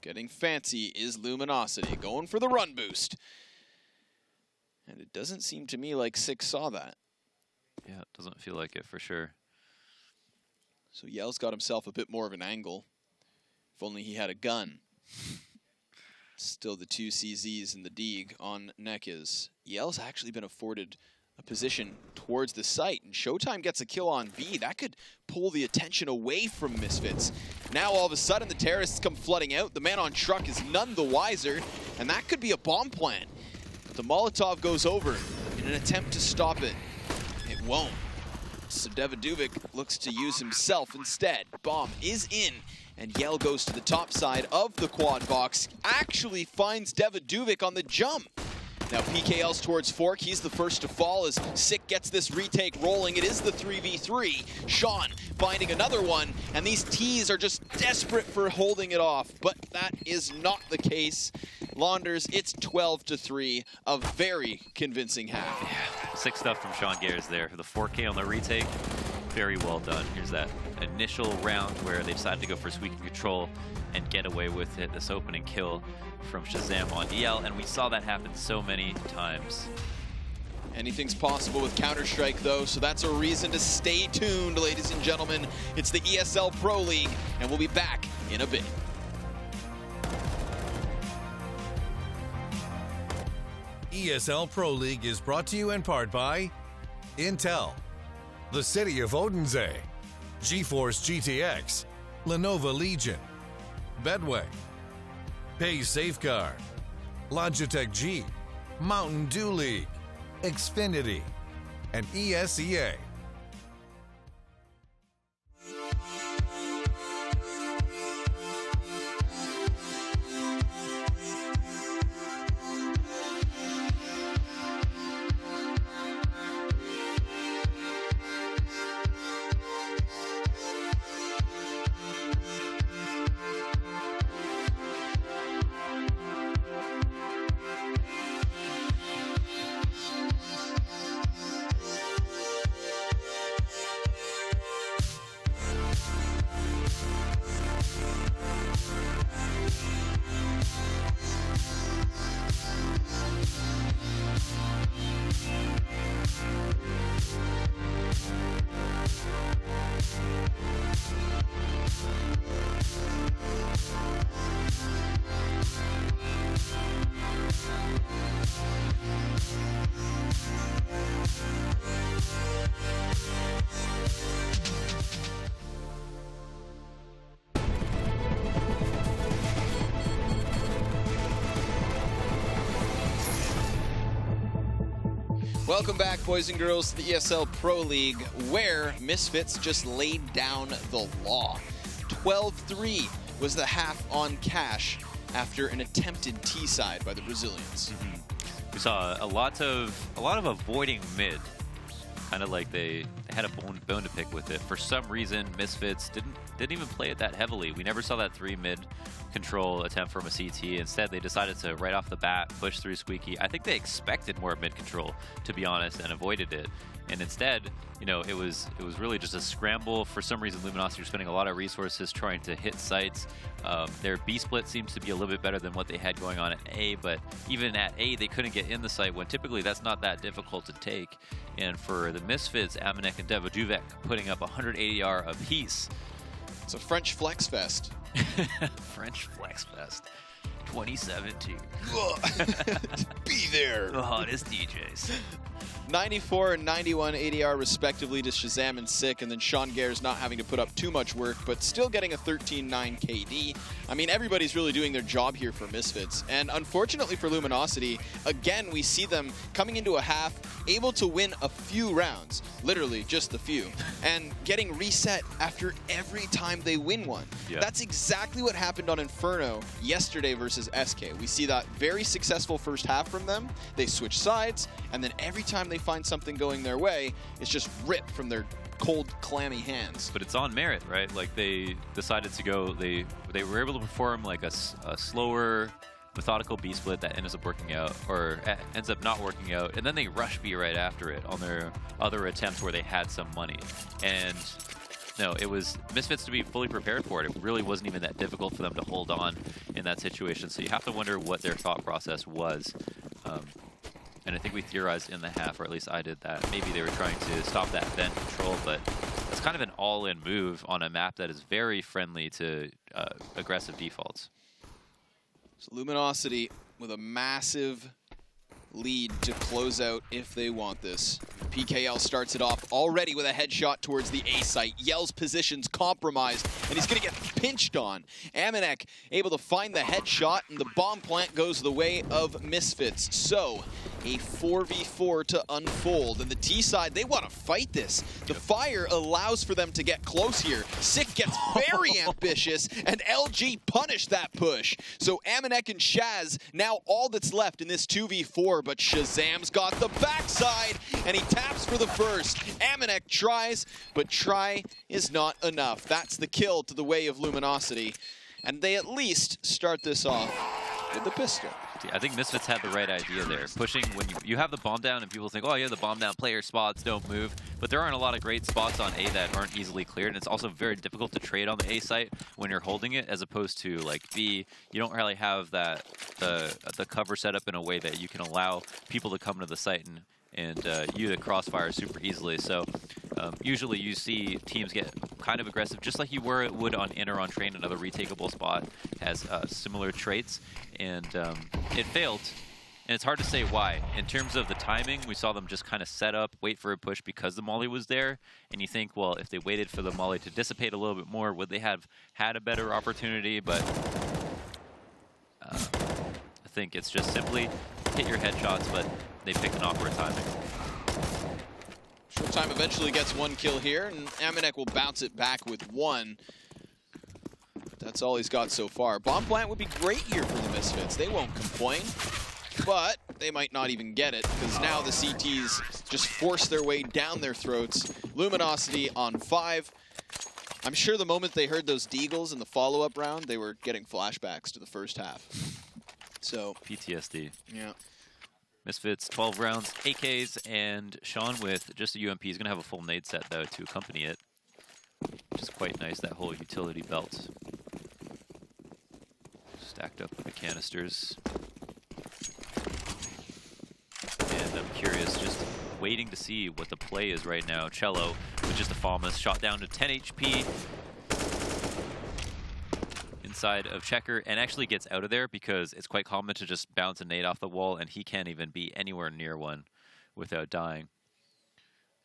Getting fancy is Luminosity, going for the run boost. And it doesn't seem to me like Six saw that. Yeah, it doesn't feel like it for sure. So Yell's got himself a bit more of an angle. If only he had a gun. Still the 2 CZs and the Deeg on Nekaz. Yell's actually been afforded a position towards the site, and Showtime gets a kill on B. That could pull the attention away from Misfits. Now all of a sudden the terrorists come flooding out. The man on truck is none the wiser, and that could be a bomb plant. But the Molotov goes over in an attempt to stop it. It won't. So Devaduvic looks to use himself instead. Bomb is in, and Yell goes to the top side of the quad box. Actually finds Devaduvic on the jump. Now PKL's towards Fork. He's the first to fall as Sick gets this retake rolling. It is the 3v3. Sean finding another one, and these T's are just desperate for holding it off, but that is not the case. Launders, it's 12-3, a very convincing half. Yeah, sick stuff from Sean Gares there for the 4K on the retake. Very well done. Here's that initial round where they decided to go for squeaky control and get away with it. This opening kill from Shazam on EL, and we saw that happen so many times. Anything's possible with Counter-Strike, though, so that's a reason to stay tuned, ladies and gentlemen. It's the ESL Pro League, and we'll be back in a bit. ESL Pro League is brought to you in part by Intel, the City of Odense, GeForce GTX, Lenovo Legion, Bedway, Pay Safeguard, Logitech G, Mountain Dew League, Xfinity, and ESEA. Welcome back, boys and girls, to the ESL Pro League, where Misfits just laid down the law. 12-3 was the half on cash after an attempted T-side by the Brazilians. We saw a lot of avoiding mid, kind of like they had a bone to pick with it. For some reason, Misfits didn't even play it that heavily. We never saw that 3 mid control attempt from a CT. Instead, they decided to right off the bat push through Squeaky. I think they expected more mid control, to be honest, and avoided it. And instead, you know, it was really just a scramble. For some reason, Luminosity was spending a lot of resources trying to hit sites. Their B split seems to be a little bit better than what they had going on at A, but even at A, they couldn't get in the site when typically that's not that difficult to take. And for the Misfits, Amanek and Devojuvek putting up 180 AR apiece. It's a French flex fest. French Flex Fest 2017. Be there. The hottest DJs. 94 and 91 ADR respectively to Shazam and Sick, and then Sean Gare's not having to put up too much work, but still getting a 13-9 KD. I mean, everybody's really doing their job here for Misfits. And unfortunately for Luminosity, again, we see them coming into a half, able to win a few rounds, literally just a few, and getting reset after every time they win one. Yeah. That's exactly what happened on Inferno yesterday versus SK. We see that very successful first half from them. They switch sides, and then every time they find something going their way, it's just ripped from their cold, clammy hands. But it's on merit, right? Like they decided to go, they were able to perform like a slower, methodical B split that ends up working out, or ends up not working out, and then they rush B right after it on their other attempts where they had some money. And no, it was Misfits to be fully prepared for it. It really wasn't even that difficult for them to hold on in that situation. So you have to wonder what their thought process was. And I think we theorized in the half, or at least I did, that maybe they were trying to stop that vent control, but it's kind of an all-in move on a map that is very friendly to aggressive defaults. So Luminosity with a massive lead to close out if they want this. PKL starts it off already with a headshot towards the A site. Yell's position's compromised, and he's going to get pinched on. Amanek able to find the headshot, and the bomb plant goes the way of Misfits. So, a 4v4 to unfold. And the T side, they want to fight this. The fire allows for them to get close here. Sick gets very ambitious, and LG punished that push. So Amanek and Shaz, now all that's left in this 2v4, but Shazam's got the backside, and he taps for the first. Amanek tries, but try is not enough. That's the kill to the way of Luminosity. And they at least start this off with the pistol. I think Misfits had the right idea there. Pushing when you have the bomb down and people think, oh yeah, the bomb down player spots don't move. But there aren't a lot of great spots on A that aren't easily cleared. And it's also very difficult to trade on the A site when you're holding it, as opposed to like B. You don't really have that the cover set up in a way that you can allow people to come to the site and you to crossfire super easily. So usually you see teams get kind of aggressive, just like you would on in or on train. Another retakeable spot has similar traits, and it failed. And it's hard to say why. In terms of the timing, we saw them just kind of set up, wait for a push because the molly was there. And you think, well, if they waited for the molly to dissipate a little bit more, would they have had a better opportunity? But I think it's just simply hit your headshots, but they picked an awkward timing. Showtime eventually gets one kill here, and Amanek will bounce it back with one. That's all he's got so far. Bomb plant would be great here for the Misfits. They won't complain, but they might not even get it, because now the CTs just force their way down their throats. Luminosity on 5. I'm sure the moment they heard those deagles in the follow-up round, they were getting flashbacks to the first half. So PTSD. Yeah. Misfits, 12 rounds, AKs, and Sean with just a UMP. He's going to have a full nade set, though, to accompany it, which is quite nice, that whole utility belt. Stacked up with the canisters. And I'm curious, just waiting to see what the play is right now. Cello with just a Falmus, shot down to 10 HP. Side of Checker, and actually gets out of there because it's quite common to just bounce a nade off the wall, and he can't even be anywhere near one without dying.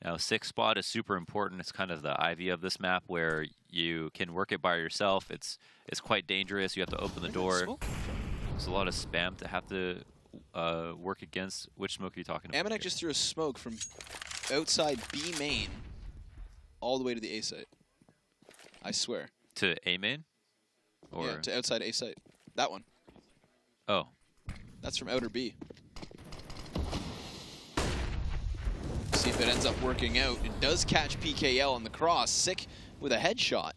Now, 6 spot is super important. It's kind of the Ivy of this map where you can work it by yourself. It's quite dangerous. You have to open the door. There's a lot of spam to have to work against. Which smoke are you talking about? Amanek just threw a smoke from outside B main all the way to the A site. I swear. To A main? Or yeah, to outside A site. That one. Oh. That's from outer B. See if It ends up working out. It does catch PKL on the cross. Sick with a headshot.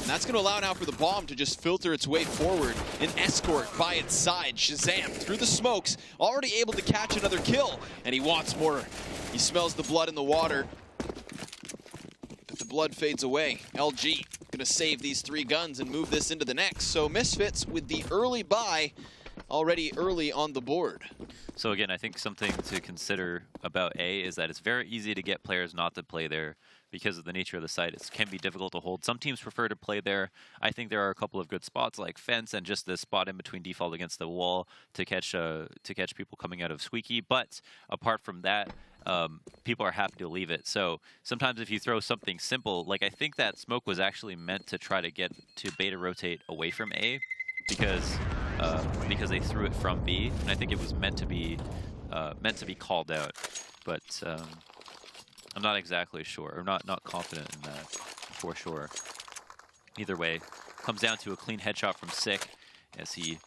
And that's going to allow now for the bomb to just filter its way forward. An escort by its side. Shazam through the smokes, already able to catch another kill. And he wants more. He smells the blood in the water. But the blood fades away. LG going to save these 3 guns and move this into the next. So Misfits with the early buy already early on the board. So again, I think something to consider about A is that it's very easy to get players not to play there because of the nature of the site. It can be difficult to hold. Some teams prefer to play there. I think there are a couple of good spots like Fence and just the spot in between default against the wall to catch people coming out of Squeaky. But apart from that, people are happy to leave it. So sometimes if you throw something simple, like I think that smoke was actually meant to try to get to beta rotate away from A because they threw it from B, and I think it was meant to be called out. But I'm not exactly sure, or not confident in that for sure. Either way, comes down to a clean headshot from Sick as he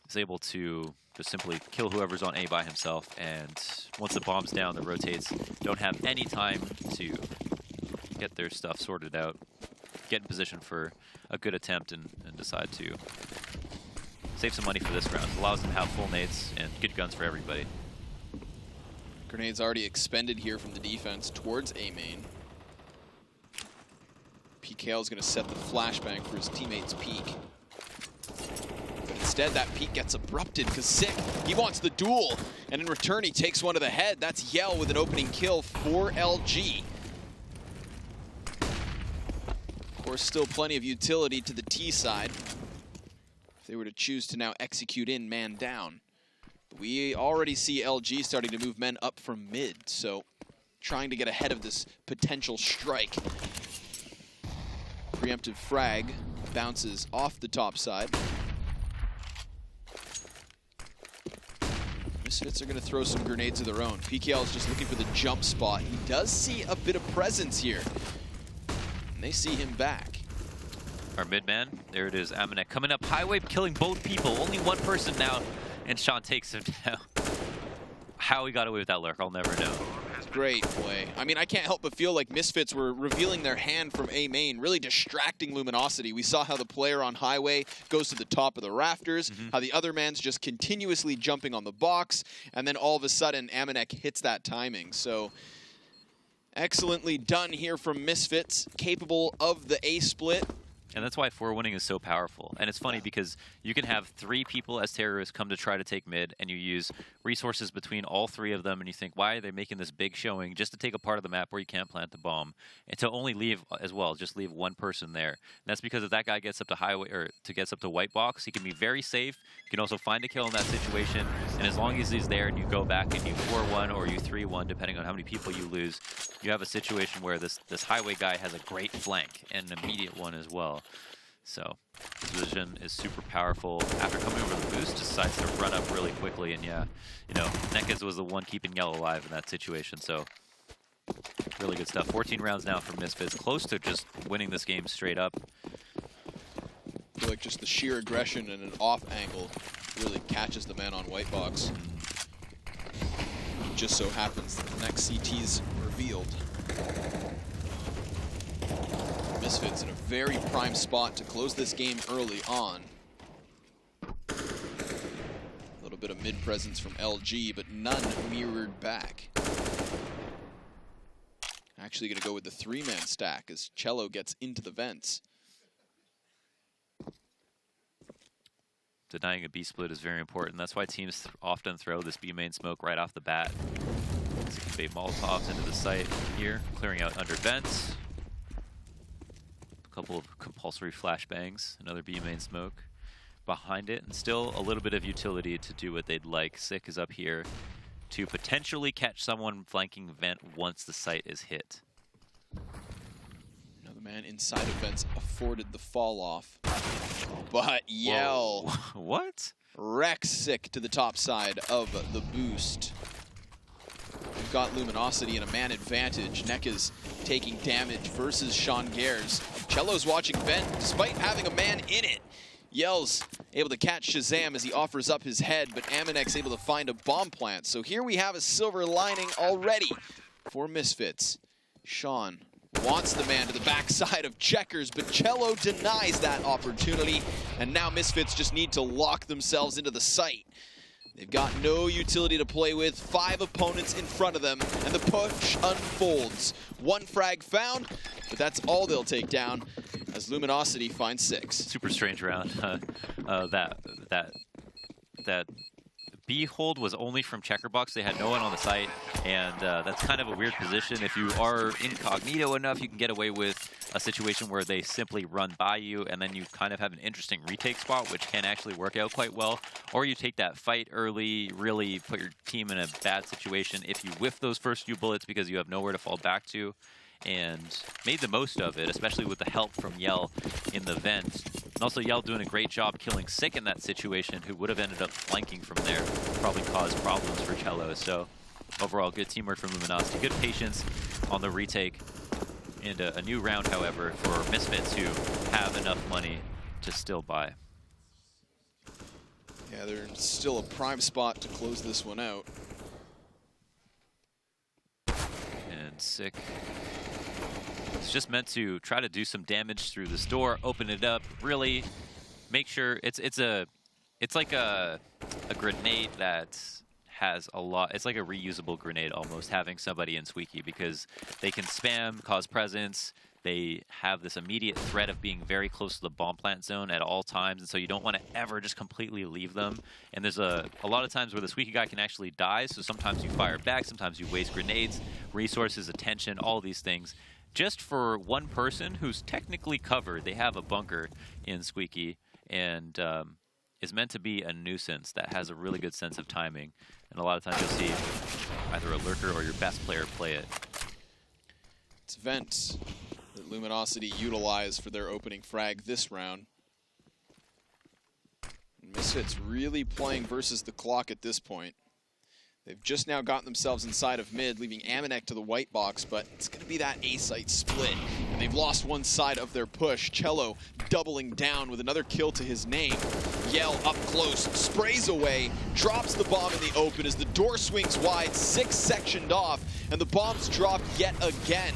is able to just simply kill whoever's on A by himself. And once the bomb's down, the rotates don't have any time to get their stuff sorted out, get in position for a good attempt, and decide to save some money for this round. It allows them to have full nades and good guns for everybody. Grenades already expended here from the defense towards A main. PKL is going to set the flashbang for his teammate's peek. But instead, that peek gets abrupted because Sick, he wants the duel. And in return, he takes one to the head. That's Yell with an opening kill for LG. Of course, still plenty of utility to the T side if they were to choose to now execute in man down. We already see LG starting to move men up from mid, so trying to get ahead of this potential strike. Preemptive frag bounces off the top side. Misfits are going to throw some grenades of their own. PKL is just looking for the jump spot. He does see a bit of presence here, and they see him back. Our mid man, there it is, Amanek coming up highway, killing both people. Only one person now. And Sean takes him down. How he got away with that lurk, I'll never know. Great play. I mean, I can't help but feel like Misfits were revealing their hand from A main, really distracting Luminosity. We saw how the player on highway goes to the top of the rafters, how the other man's just continuously jumping on the box, and then all of a sudden, Amanek hits that timing. So, excellently done here from Misfits, capable of the A split. And that's why 4-winning is so powerful. And it's funny because you can have 3 people as terrorists come to try to take mid, and you use resources between all 3 of them, and you think, why are they making this big showing just to take a part of the map where you can't plant the bomb? And to only leave as well, just leave one person there. And that's because if that guy gets up to highway, or gets up to white box, he can be very safe. You can also find a kill in that situation. And as long as he's there and you go back and you 4-1 or you 3-1, depending on how many people you lose, you have a situation where this highway guy has a great flank and an immediate one as well. So his vision is super powerful. After coming over the boost, decides to run up really quickly, and yeah, you know, Nekez was the one keeping Yellow alive in that situation. So really good stuff. 14 rounds now for Misfits, close to just winning this game straight up. I feel like just the sheer aggression and an off angle really catches the man on white box. Just so happens that the next CT's revealed. Misfits in a very prime spot to close this game early on. A little bit of mid presence from LG, but none mirrored back. Actually going to go with the 3-man stack as Cello gets into the vents. Denying a B split is very important. That's why teams often throw this B main smoke right off the bat. So convey Molotovs into the site here, clearing out under vents. Couple of compulsory flashbangs, another B main smoke behind it, and still a little bit of utility to do what they'd like. Sick is up here to potentially catch someone flanking vent once the site is hit. Another man inside of vents afforded the fall off, but Yell what? wrecks Sick to the top side of the boost. We've got Luminosity in a man advantage. Nekez taking damage versus Sean Gares. Cello's watching vent despite having a man in it. Yell's able to catch Shazam as he offers up his head, but Amanek's able to find a bomb plant. So here we have a silver lining already for Misfits. Sean wants the man to the backside of Checkers, but Cello denies that opportunity, and now Misfits just need to lock themselves into the site. They've got no utility to play with, 5 opponents in front of them, and the push unfolds. 1 frag found, but that's all they'll take down as Luminosity finds 6. Super strange round. That B hold was only from Checkerbox. They had no one on the site, and that's kind of a weird position. If you are incognito enough, you can get away with a situation where they simply run by you, and then you kind of have an interesting retake spot, which can actually work out quite well. Or you take that fight early, really put your team in a bad situation if you whiff those first few bullets because you have nowhere to fall back to, and made the most of it, especially with the help from Yell in the vent. And also Yell doing a great job killing Sick in that situation, who would have ended up flanking from there, probably caused problems for Cello. So overall, good teamwork from Luminosity, good patience on the retake, and a new round, however, for Misfits, who have enough money to still buy. Yeah, they're in still a prime spot to close this one out. And Sick, it's just meant to try to do some damage through this door, open it up, really make sure it's like a grenade that has a lot. It's like a reusable grenade almost, having somebody in Squeaky, because they can spam, cause presence. They have this immediate threat of being very close to the bomb plant zone at all times, and so you don't want to ever just completely leave them. And there's a lot of times where the Squeaky guy can actually die, so sometimes you fire back, sometimes you waste grenades, resources, attention, all these things. Just for one person who's technically covered, they have a bunker in Squeaky, and is meant to be a nuisance that has a really good sense of timing. And a lot of times you'll see either a lurker or your best player play it. It's Vent that Luminosity utilized for their opening frag this round. Misfits really playing versus the clock at this point. They've just now gotten themselves inside of mid, leaving Amanek to the white box, but it's going to be that A-site split. And they've lost one side of their push. Cello doubling down with another kill to his name. Yell up close, sprays away, drops the bomb in the open as the door swings wide, 6 sectioned off, and the bomb's dropped yet again.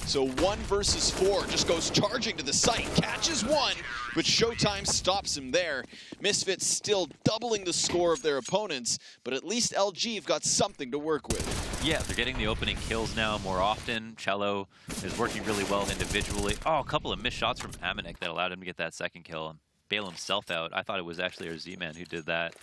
So 1 versus 4 just goes charging to the site, catches 1, but Showtime stops him there. Misfits still doubling the score of their opponents, but at least LG have got something to work with. Yeah, they're getting the opening kills now more often. Cello is working really well individually. Oh, a couple of missed shots from Amanek that allowed him to get that second kill and bail himself out. I thought it was actually our Z-Man who did that.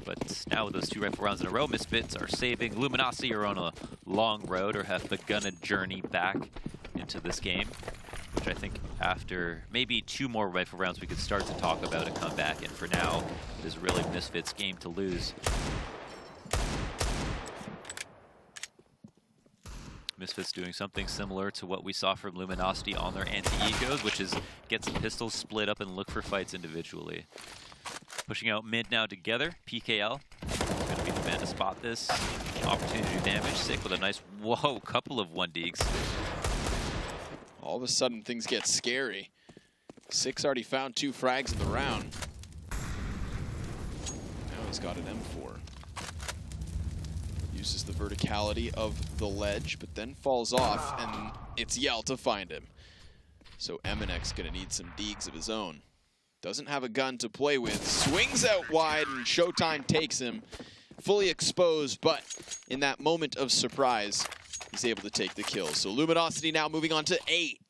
But now with those 2 rifle rounds in a row, Misfits are saving. Luminosity are on a long road, or have begun a journey back into this game, which I think after maybe 2 more rifle rounds we could start to talk about a comeback. And for now, it is really Misfits' game to lose. Misfits doing something similar to what we saw from Luminosity on their anti-egos, which is get some pistols, split up, and look for fights individually. Pushing out mid now together. PKL going to be the man to spot this. Opportunity to do damage. Sick with a nice, whoa, couple of 1-deeks. All of a sudden, things get scary. Sick's already found 2 frags in the round. Now he's got an M4. Uses the verticality of the ledge, but then falls off, and it's Yell to find him. So Eminek's going to need some deegs of his own. Doesn't have a gun to play with. Swings out wide, and Showtime takes him. Fully exposed, but in that moment of surprise, he's able to take the kill. So Luminosity now moving on to 8.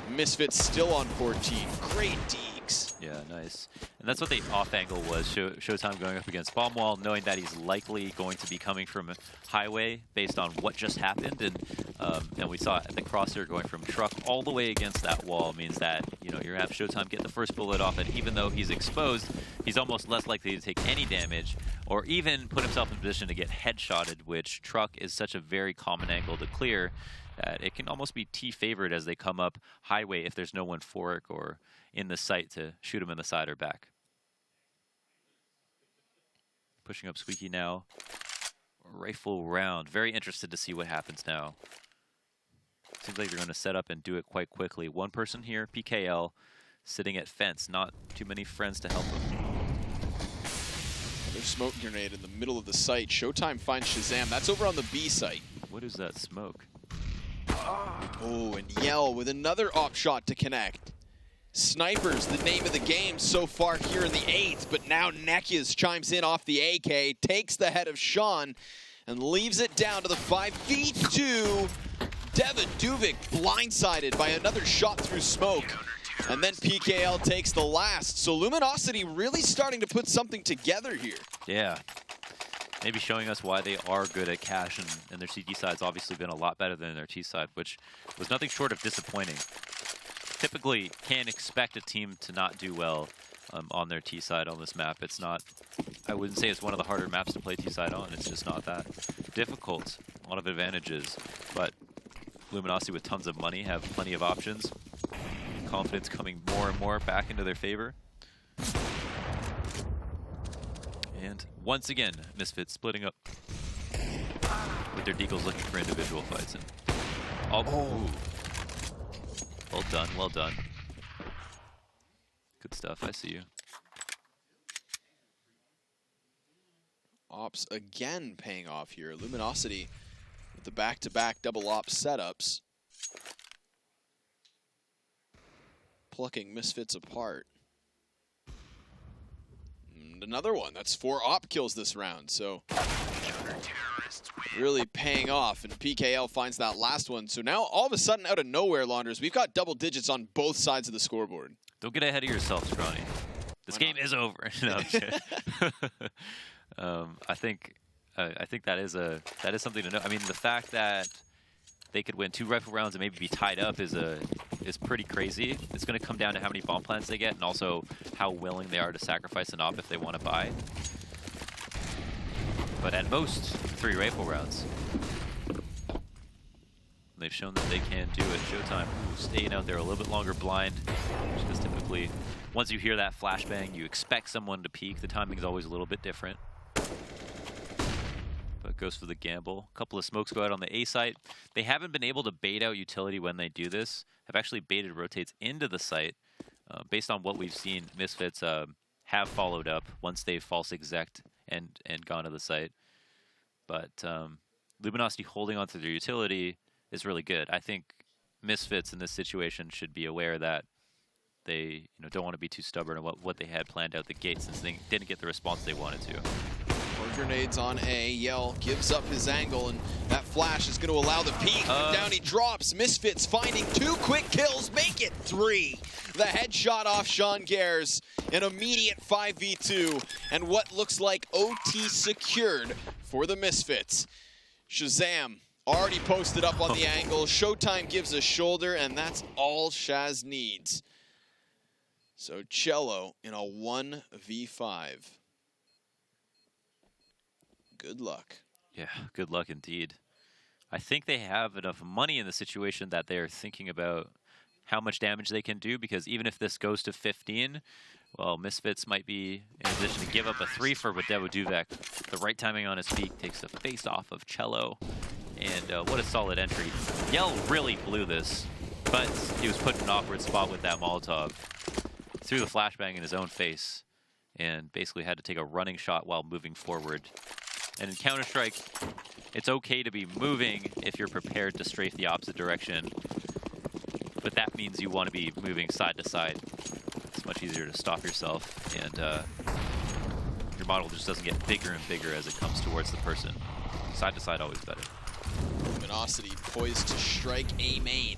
Misfits still on 14. Great deegs. Yeah, nice. And that's what the off angle was. Showtime going up against bomb wall, knowing that he's likely going to be coming from a highway based on what just happened. And we saw the crosshair going from truck all the way against that wall means that, you know, you're going to have Showtime get the first bullet off, and even though he's exposed, he's almost less likely to take any damage or even put himself in position to get headshotted, which truck is such a very common angle to clear that it can almost be T-favored as they come up highway if there's no one for it or in the sight to shoot him in the side or back. Pushing up Squeaky now. Rifle round. Very interested to see what happens now. Seems like they're going to set up and do it quite quickly. 1 person here, PKL, sitting at fence. Not too many friends to help him. Another smoke grenade in the middle of the site. Showtime finds Shazam. That's over on the B site. What is that smoke? Oh, and Yell with another op shot to connect. Snipers, the name of the game so far here in the 8th, but now Nekiz chimes in off the AK, takes the head of Sean, and leaves it down to the 5v2. Devin Duvik blindsided by another shot through smoke. And then PKL takes the last. So Luminosity really starting to put something together here. Yeah. Maybe showing us why they are good at cash, and their CT side's obviously been a lot better than their T side, which was nothing short of disappointing. Typically can't expect a team to not do well on their T side on this map. It's not, I wouldn't say it's one of the harder maps to play T side on. It's just not that difficult. A lot of advantages, but Luminosity with tons of money have plenty of options. Confidence coming more and more back into their favor. And once again, Misfits splitting up with their deagles looking for individual fights. And ooh. Well done, well done. Good stuff, I see you. Ops again paying off here. Luminosity with the back-to-back double op setups. Plucking Misfits apart. And another one. That's 4 op kills this round, so really paying off, and PKL finds that last one. So now, all of a sudden, out of nowhere, Launders, we've got double digits on both sides of the scoreboard. Don't get ahead of yourself, Scrawny. This game is over. No, I'm kidding. I think that is something to know. I mean, the fact that they could win 2 rifle rounds and maybe be tied up is pretty crazy. It's going to come down to how many bomb plants they get and also how willing they are to sacrifice an op if they want to buy. But at most, 3 rifle rounds. They've shown that they can do it. Showtime staying out there a little bit longer blind, because typically, once you hear that flashbang, you expect someone to peek. The timing is always a little bit different. But goes for the gamble. A couple of smokes go out on the A site. They haven't been able to bait out utility when they do this. Have actually baited rotates into the site. Based on what we've seen, Misfits have followed up once they've false exec'd and gone to the site. But Luminosity holding onto their utility is really good. I think Misfits in this situation should be aware that they don't want to be too stubborn on what they had planned out the gate, since they didn't get the response they wanted to. More grenades on A. Yell gives up his angle, and that flash is going to allow the peek. Down he drops. Misfits finding 2 quick kills, make it 3. The headshot off Sean Gares, an immediate 5v2, and what looks like OT secured for the Misfits. Shazam already posted up on the angle. Showtime gives a shoulder, and that's all Shaz needs. So Cello in a 1v5. Good luck. Yeah, good luck indeed. I think they have enough money in the situation that they're thinking about how much damage they can do, because even if this goes to 15, well, Misfits might be in a position to give up a 3 for Devo Duvek. The right timing on his feet takes a face off of Cello. And what a solid entry. Yell really blew this, but he was put in an awkward spot with that Molotov. Threw the flashbang in his own face and basically had to take a running shot while moving forward. And in Counter-Strike, it's okay to be moving if you're prepared to strafe the opposite direction. But that means you want to be moving side to side. It's much easier to stop yourself, and your model just doesn't get bigger and bigger as it comes towards the person. Side to side, always better. Luminosity poised to strike A main.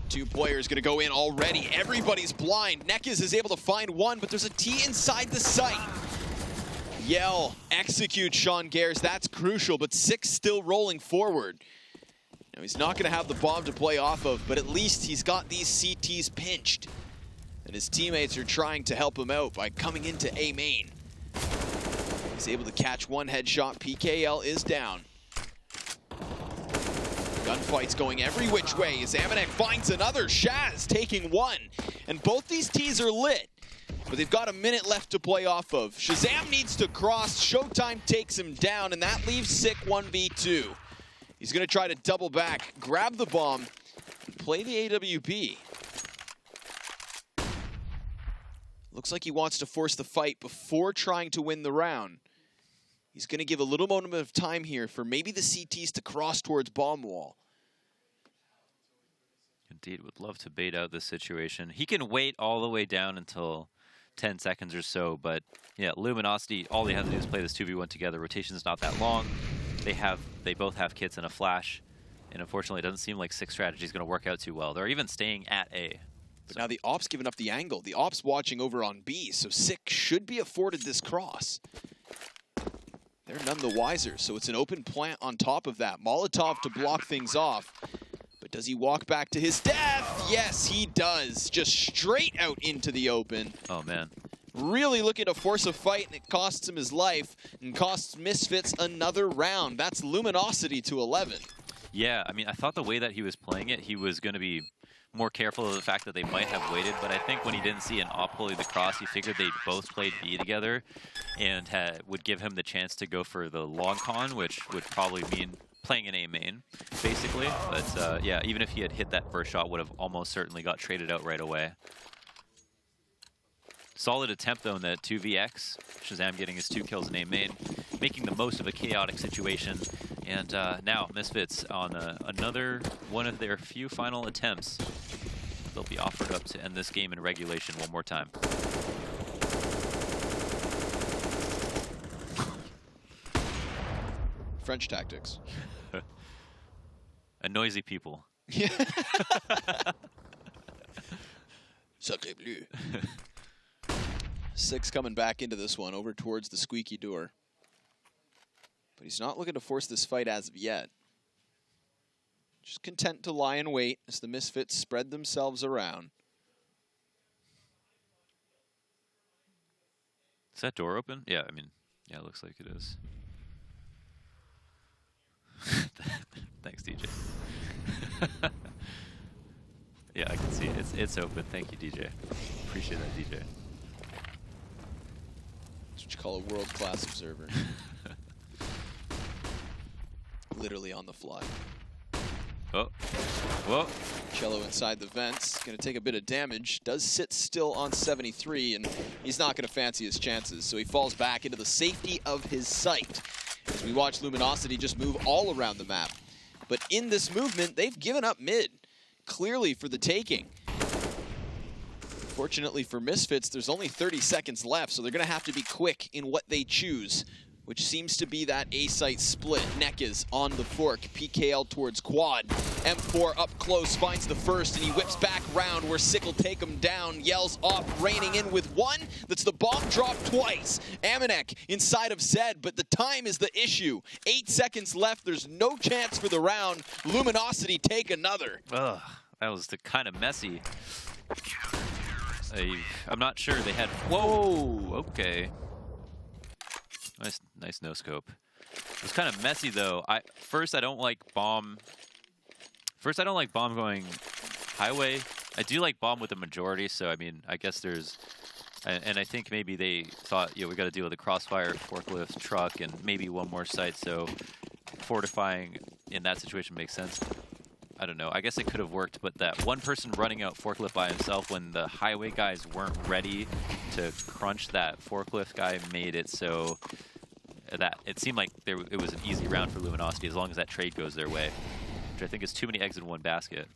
2 players gonna go in already. Everybody's blind. Nekiz is able to find one, but there's a T inside the site. Yell executes Sean Gares. That's crucial, but 6 still rolling forward. Now he's not gonna have the bomb to play off of, but at least he's got these CTs pinched. And his teammates are trying to help him out by coming into A main. He's able to catch 1 headshot. PKL is down. Gunfight's going every which way as Amanek finds another. Shaz taking 1. And both these T's are lit, but they've got a minute left to play off of. Shazam needs to cross. Showtime takes him down, and that leaves Sick 1v2. He's going to try to double back, grab the bomb, and play the AWP. Looks like he wants to force the fight before trying to win the round. He's going to give a little moment of time here for maybe the CTs to cross towards bomb wall. Indeed, would love to bait out this situation. He can wait all the way down until 10 seconds or so, but yeah, Luminosity, all they have to do is play this 2v1 together. Rotation's not that long. They both have kits and a flash, and unfortunately it doesn't seem like Sick strategy is going to work out too well. They're even staying at A. But now the Op's giving up the angle. The Op's watching over on B, so Sick should be afforded this cross. They're none the wiser, so it's an open plant on top of that. Molotov to block things off. But does he walk back to his death? Yes, he does. Just straight out into the open. Oh, man. Really looking to force a fight, and it costs him his life and costs Misfits another round. That's Luminosity to 11. Yeah, I mean, I thought the way that he was playing it, he was going to be more careful of the fact that they might have waited, but I think when he didn't see an op pull the cross, he figured they'd both played B together and would give him the chance to go for the long con, which would probably mean playing an A main, basically. But yeah, even if he had hit that first shot, would have almost certainly got traded out right away. Solid attempt, though, in the 2vx. Shazam getting his 2 kills in A main, making the most of a chaotic situation. And now Misfits on another one of their few final attempts. They'll be offered up to end this game in regulation one more time. French tactics. A noisy people. Yeah. Sacré bleu. Six coming back into this one, over towards the squeaky door. But he's not looking to force this fight as of yet. Just content to lie in wait as the Misfits spread themselves around. Is that door open? Yeah, I mean, yeah, it looks like it is. Thanks, DJ. Yeah, I can see it. It's open. Thank you, DJ. Appreciate that, DJ. That's what you call a world-class observer. Literally on the fly. Oh, whoa. Cello inside the vents, gonna take a bit of damage. Does sit still on 73, and he's not gonna fancy his chances, so he falls back into the safety of his sight. As we watch Luminosity just move all around the map. But in this movement, they've given up mid, clearly for the taking. Fortunately for Misfits, there's only 30 seconds left, so they're gonna have to be quick in what they choose, which seems to be that A-site split. Neck is on the fork, PKL towards quad. M4 up close, finds the first, and he whips back round where Sick will take him down. Yells off, raining in with one. That's the bomb drop twice. Amanek inside of Zed, but the time is the issue. 8 seconds left, there's no chance for the round. Luminosity take another. Ugh, that was the kind of messy. I'm not sure they had, whoa, okay. Nice no scope. It was kind of messy though. First I don't like bomb going highway. I do like bomb with the majority, so I mean I guess there's and I think maybe they thought, yeah, we got to deal with the crossfire, forklift, truck, and maybe one more site, so fortifying in that situation makes sense. I don't know. I guess it could have worked, but that one person running out forklift by himself when the highway guys weren't ready to crunch that forklift guy made it so that it seemed like it was an easy round for Luminosity as long as that trade goes their way, which I think is too many eggs in one basket.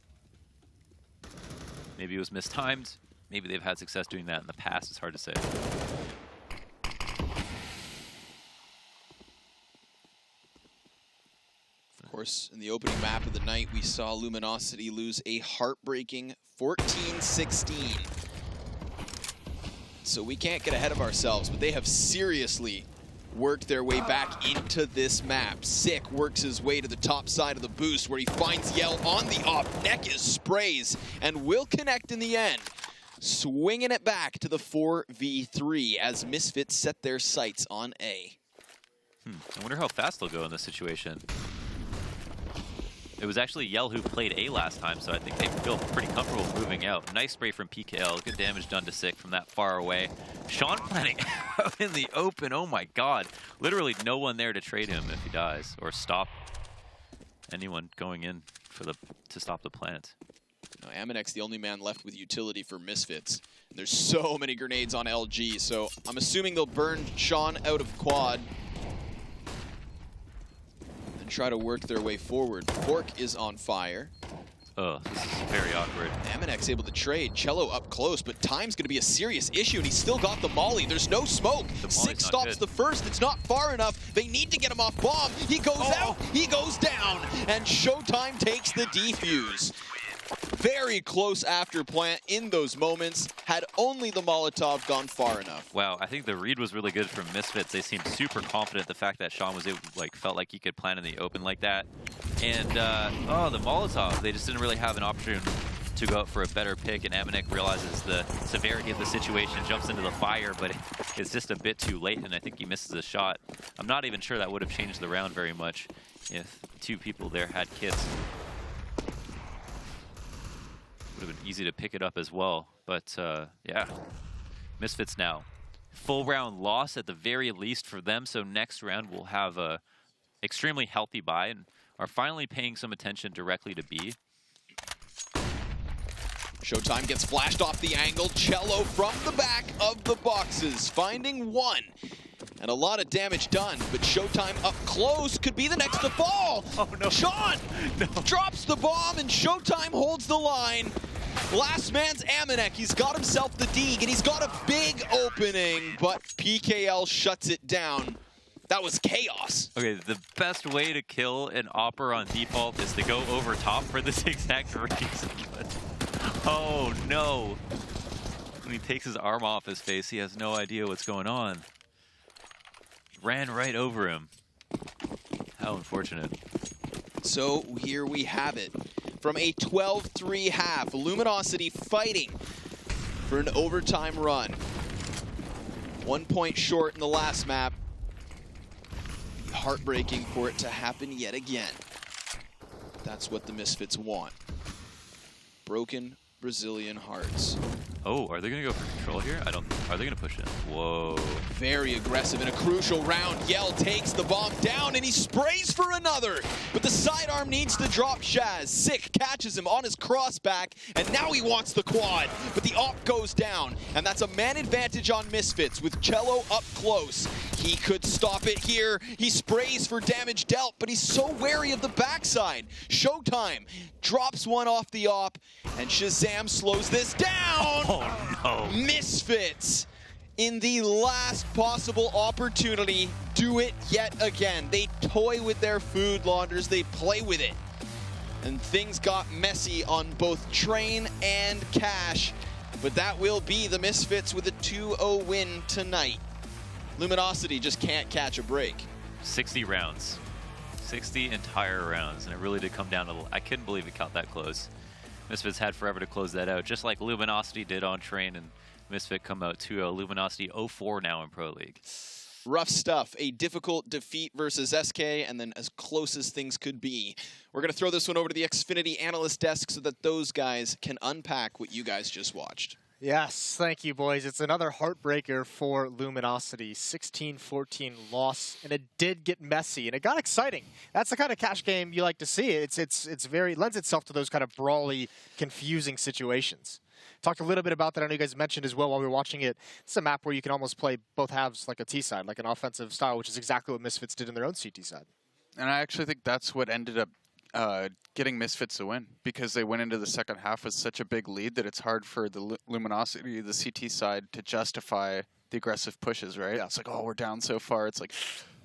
Maybe it was mistimed. Maybe they've had success doing that in the past. It's hard to say. Of course, in the opening map of the night, we saw Luminosity lose a heartbreaking 14-16. So we can't get ahead of ourselves, but they have seriously worked their way back into this map. Sick works his way to the top side of the boost where he finds Yell on the op. Neck is sprays and will connect in the end. Swinging it back to the 4v3 as Misfits set their sights on A. I wonder how fast they'll go in this situation. It was actually Yell who played A last time, so I think they feel pretty comfortable moving out. Nice spray from PKL. Good damage done to Sick from that far away. Sean planning out in the open. Oh my god. Literally no one there to trade him if he dies or stop anyone going in to stop the plant. No, Amanek's the only man left with utility for Misfits. And there's so many grenades on LG, so I'm assuming they'll burn Sean out of quad. try to work their way forward. Pork is on fire. Oh, this is very awkward. Amanek's able to trade. Cello up close, but time's going to be a serious issue, and he's still got the molly. There's no smoke. Six stops the first. It's not far enough. They need to get him off bomb. He goes out. He goes down, and Showtime takes the defuse. Very close after plant in those moments. Had only the Molotov gone far enough. Wow, I think the read was really good from Misfits. They seemed super confident. The fact that Sean was able, felt like he could plant in the open like that. And the Molotov, they just didn't really have an option to go up for a better pick. And Amanek realizes the severity of the situation, jumps into the fire, but it's just a bit too late. And I think he misses a shot. I'm not even sure that would have changed the round very much if two people there had kits. Would have been easy to pick it up as well, but yeah. Misfits now. Full round loss at the very least for them, so next round we'll have a extremely healthy buy and are finally paying some attention directly to B. Showtime gets flashed off the angle. Cello from the back of the boxes, finding one. And a lot of damage done, but Showtime up close could be the next to fall. Oh no. Sean drops the bomb, and Showtime holds the line. Last man's Amanek. He's got himself the Deeg, and he's got a big opening, but PKL shuts it down. That was chaos. Okay, the best way to kill an Opper on default is to go over top for this exact reason. Oh no. When he takes his arm off his face, he has no idea what's going on. Ran right over him. How unfortunate. So here we have it. From a 12-3 half, Luminosity fighting for an overtime run. 1 point short in the last map. Heartbreaking for it to happen yet again. That's what the Misfits want. Broken Brazilian hearts. Oh, are they going to go for control here? Are they going to push in? Whoa. Very aggressive in a crucial round. Yell takes the bomb down, and he sprays for another. But the sidearm needs to drop Shaz. Sick catches him on his crossback, and now he wants the quad. But the op goes down, and that's a man advantage on Misfits with Cello up close. He could stop it here. He sprays for damage dealt, but he's so wary of the backside. Showtime drops one off the op, and Shazam slows this down. Oh no. Misfits, in the last possible opportunity, do it yet again. They toy with their food launders, they play with it. And things got messy on both Train and Cash, but that will be the Misfits with a 2-0 win tonight. Luminosity just can't catch a break. 60 rounds. 60 entire rounds, and it really did come down to, I couldn't believe it got that close. Misfits had forever to close that out, just like Luminosity did on Train, and Misfit come out 2-0. Luminosity 0-4 now in Pro League. Rough stuff. A difficult defeat versus SK, and then as close as things could be. We're going to throw this one over to the Xfinity analyst desk so that those guys can unpack what you guys just watched. Yes, thank you, boys. It's another heartbreaker for Luminosity. 16-14 loss, and it did get messy, and it got exciting. That's the kind of cash game you like to see. It lends itself to those kind of brawly, confusing situations. Talked a little bit about that. I know you guys mentioned as well while we were watching it. It's a map where you can almost play both halves like a T side, like an offensive style, which is exactly what Misfits did in their own CT side. And I actually think that's what ended up getting Misfits a win, because they went into the second half with such a big lead that it's hard for the Luminosity, the CT side, to justify the aggressive pushes, right? Yeah. It's like, oh, we're down so far. It's like,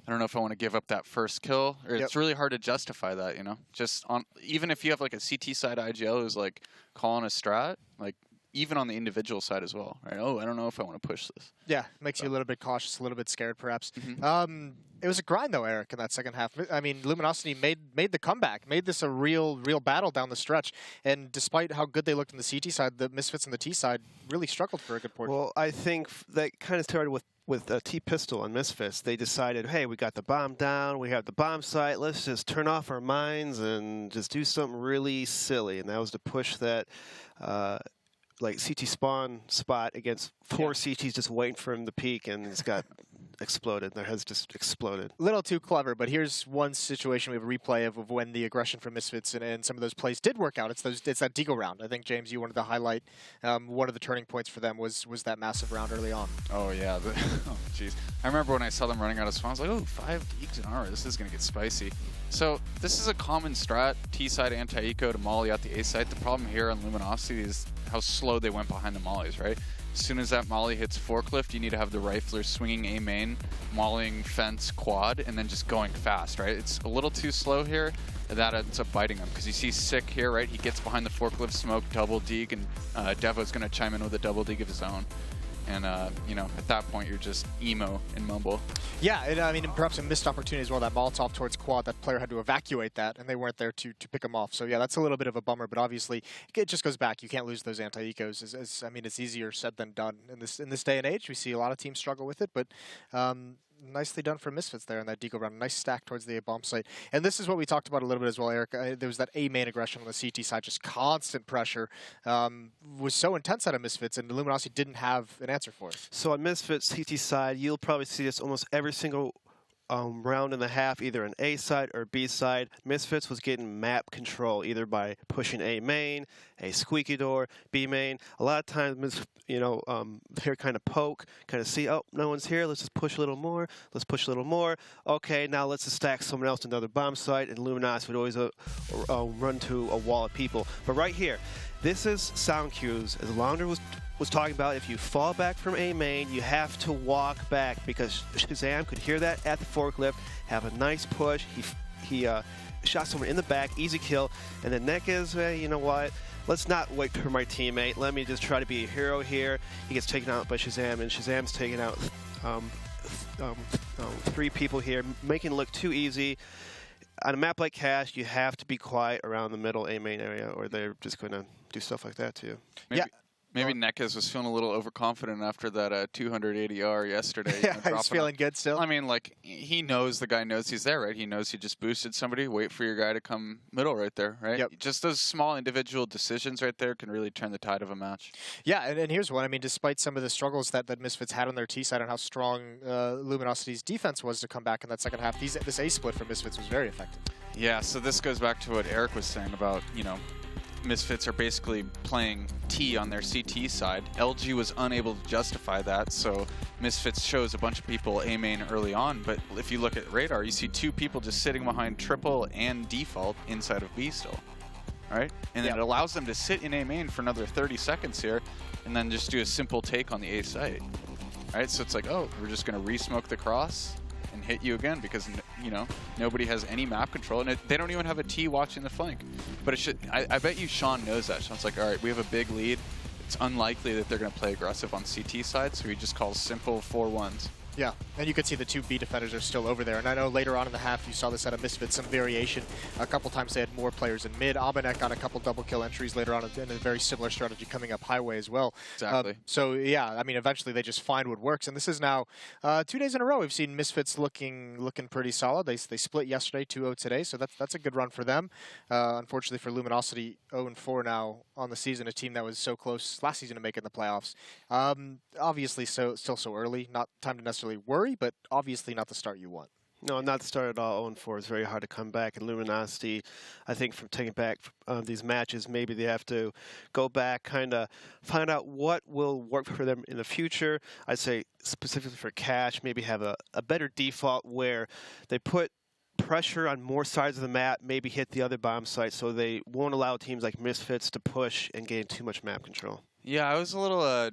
I don't know if I want to give up that first kill. Or it's really hard to justify that, you know? Just on, even if you have like a CT side IGL who's like calling a strat, like even on the individual side as well, right? Oh, I don't know if I want to push this. Yeah, makes you a little bit cautious, a little bit scared, perhaps. Mm-hmm. It was a grind, though, Eric, in that second half. I mean, Luminosity made the comeback, made this a real battle down the stretch. And despite how good they looked on the CT side, the Misfits on the T side really struggled for a good portion. Well, I think that kind of started with T-Pistol and Misfits. They decided, hey, we got the bomb down, we have the bomb site, let's just turn off our minds and just do something really silly. And that was to push that like CT spawn spot against 4 CTs just waiting for him to peek, and he's got exploded. Their heads just exploded. A little too clever, but here's one situation we have a replay of when the aggression from Misfits and some of those plays did work out. It's that Deagle round. I think, James, you wanted to highlight one of the turning points for them was that massive round early on. Oh, yeah. Oh, jeez. I remember when I saw them running out of spawn, I was like, oh, 5 Deags in armor. This is going to get spicy. So this is a common strat, T-side anti-eco to molly out the A-side. The problem here on Luminosity is how slow they went behind the mollies, right? As soon as that molly hits forklift, you need to have the rifler swinging A main, mollying fence quad, and then just going fast, right? It's a little too slow here, and that ends up biting him. Because you see Sick here, right? He gets behind the forklift smoke, double deeg, and Devo's going to chime in with a double deeg of his own. And, you know, at that point, you're just emo and mumble. Yeah, I mean, perhaps a missed opportunity as well. That Molotov towards quad, that player had to evacuate that, and they weren't there to pick him off. So, yeah, that's a little bit of a bummer, but obviously, it just goes back. You can't lose those anti-ecos. I mean, it's easier said than done. In this day and age, we see a lot of teams struggle with it, but nicely done for Misfits there in that deco round. Nice stack towards the bomb site. And this is what we talked about a little bit as well, Eric. There was that A main aggression on the CT side, just constant pressure. Was so intense out of Misfits, and Luminosity didn't have an answer for it. So on Misfits CT side, you'll probably see this almost every single round and a half, either an A side or B side. Misfits was getting map control either by pushing A main, a squeaky door, B main. A lot of times, you know, they're kind of poke, kind of see, oh, no one's here. Let's just push a little more. Let's push a little more. Okay, now let's just stack someone else to another bomb site. And Luminosity would always run to a wall of people. But right here, this is sound cues. As Launder was talking about, if you fall back from A main, you have to walk back, because Shazam could hear that at the forklift, have a nice push. He shot someone in the back, easy kill, and the neck is, you know what? Let's not wait for my teammate. Let me just try to be a hero here. He gets taken out by Shazam, and Shazam's taking out 3 people here, making it look too easy. On a map like Cash, you have to be quiet around the middle A main area, or they're just going to do stuff like that to you. Maybe Nekez was feeling a little overconfident after that 280R yesterday. Yeah, he's feeling good still. I mean, like, he knows the guy knows he's there, right? He knows he just boosted somebody. Wait for your guy to come middle right there, right? Yep. Just those small individual decisions right there can really turn the tide of a match. Yeah, and here's one. I mean, despite some of the struggles that Misfits had on their T side and how strong Luminosity's defense was to come back in that second half, this A split for Misfits was very effective. Yeah, so this goes back to what Eric was saying about, you know, Misfits are basically playing T on their CT side. LG was unable to justify that, so Misfits shows a bunch of people A main early on, but if you look at radar, you see 2 people just sitting behind triple and default inside of B still, right? And then it allows them to sit in A main for another 30 seconds here, and then just do a simple take on the A site, right? So it's like, oh, we're just going to re-smoke the cross and hit you again, because, you know, nobody has any map control, and they don't even have a T watching the flank. But it should. I bet you Sean knows that. Sean's like, all right, we have a big lead. It's unlikely that they're going to play aggressive on CT side, so he just calls simple 4-1s. Yeah, and you can see the 2 B defenders are still over there. And I know later on in the half you saw this out of Misfits, some variation. A couple times they had more players in mid. Abanek got a couple double kill entries later on in a very similar strategy coming up highway as well. Exactly. So yeah, I mean, eventually they just find what works. And this is now 2 days in a row we've seen Misfits looking pretty solid. They split yesterday, 2-0 today, so that's a good run for them. Unfortunately for Luminosity, 0-4 now on the season, a team that was so close last season to making the playoffs. Obviously, still so early, not time to necessarily worry, but obviously not the start you want. No, not the start at all. 0-4 is very hard to come back. And Luminosity, I think from taking back these matches, maybe they have to go back, kind of find out what will work for them in the future. I'd say specifically for Cash, maybe have a better default where they put pressure on more sides of the map, maybe hit the other bomb sites, so they won't allow teams like Misfits to push and gain too much map control. Yeah, I was a little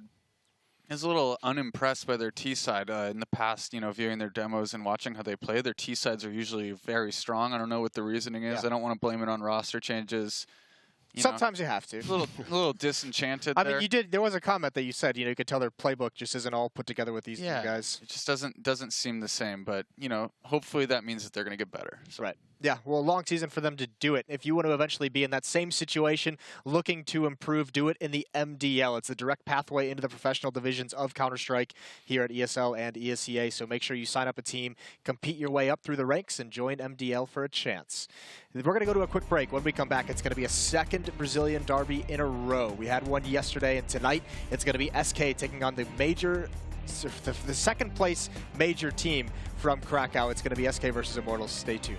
unimpressed by their T side in the past, you know, viewing their demos and watching how they play. Their T sides are usually very strong. I don't know what the reasoning is. I don't want to blame it on roster changes. Sometimes you have to. A little disenchanted I there. mean, there was a comment that you said, you know, you could tell their playbook just isn't all put together with these two guys. It just doesn't seem the same, but, you know, hopefully that means that they're going to get better. So. Right. Yeah, well, a long season for them to do it. If you want to eventually be in that same situation, looking to improve, do it in the MDL. It's the direct pathway into the professional divisions of Counter-Strike here at ESL and ESEA, so make sure you sign up a team, compete your way up through the ranks, and join MDL for a chance. We're going to go to a quick break. When we come back, it's going to be a second Brazilian derby in a row. We had one yesterday, and tonight it's going to be SK taking on the major the second place major team from Krakow. It's going to be SK versus Immortals. Stay tuned.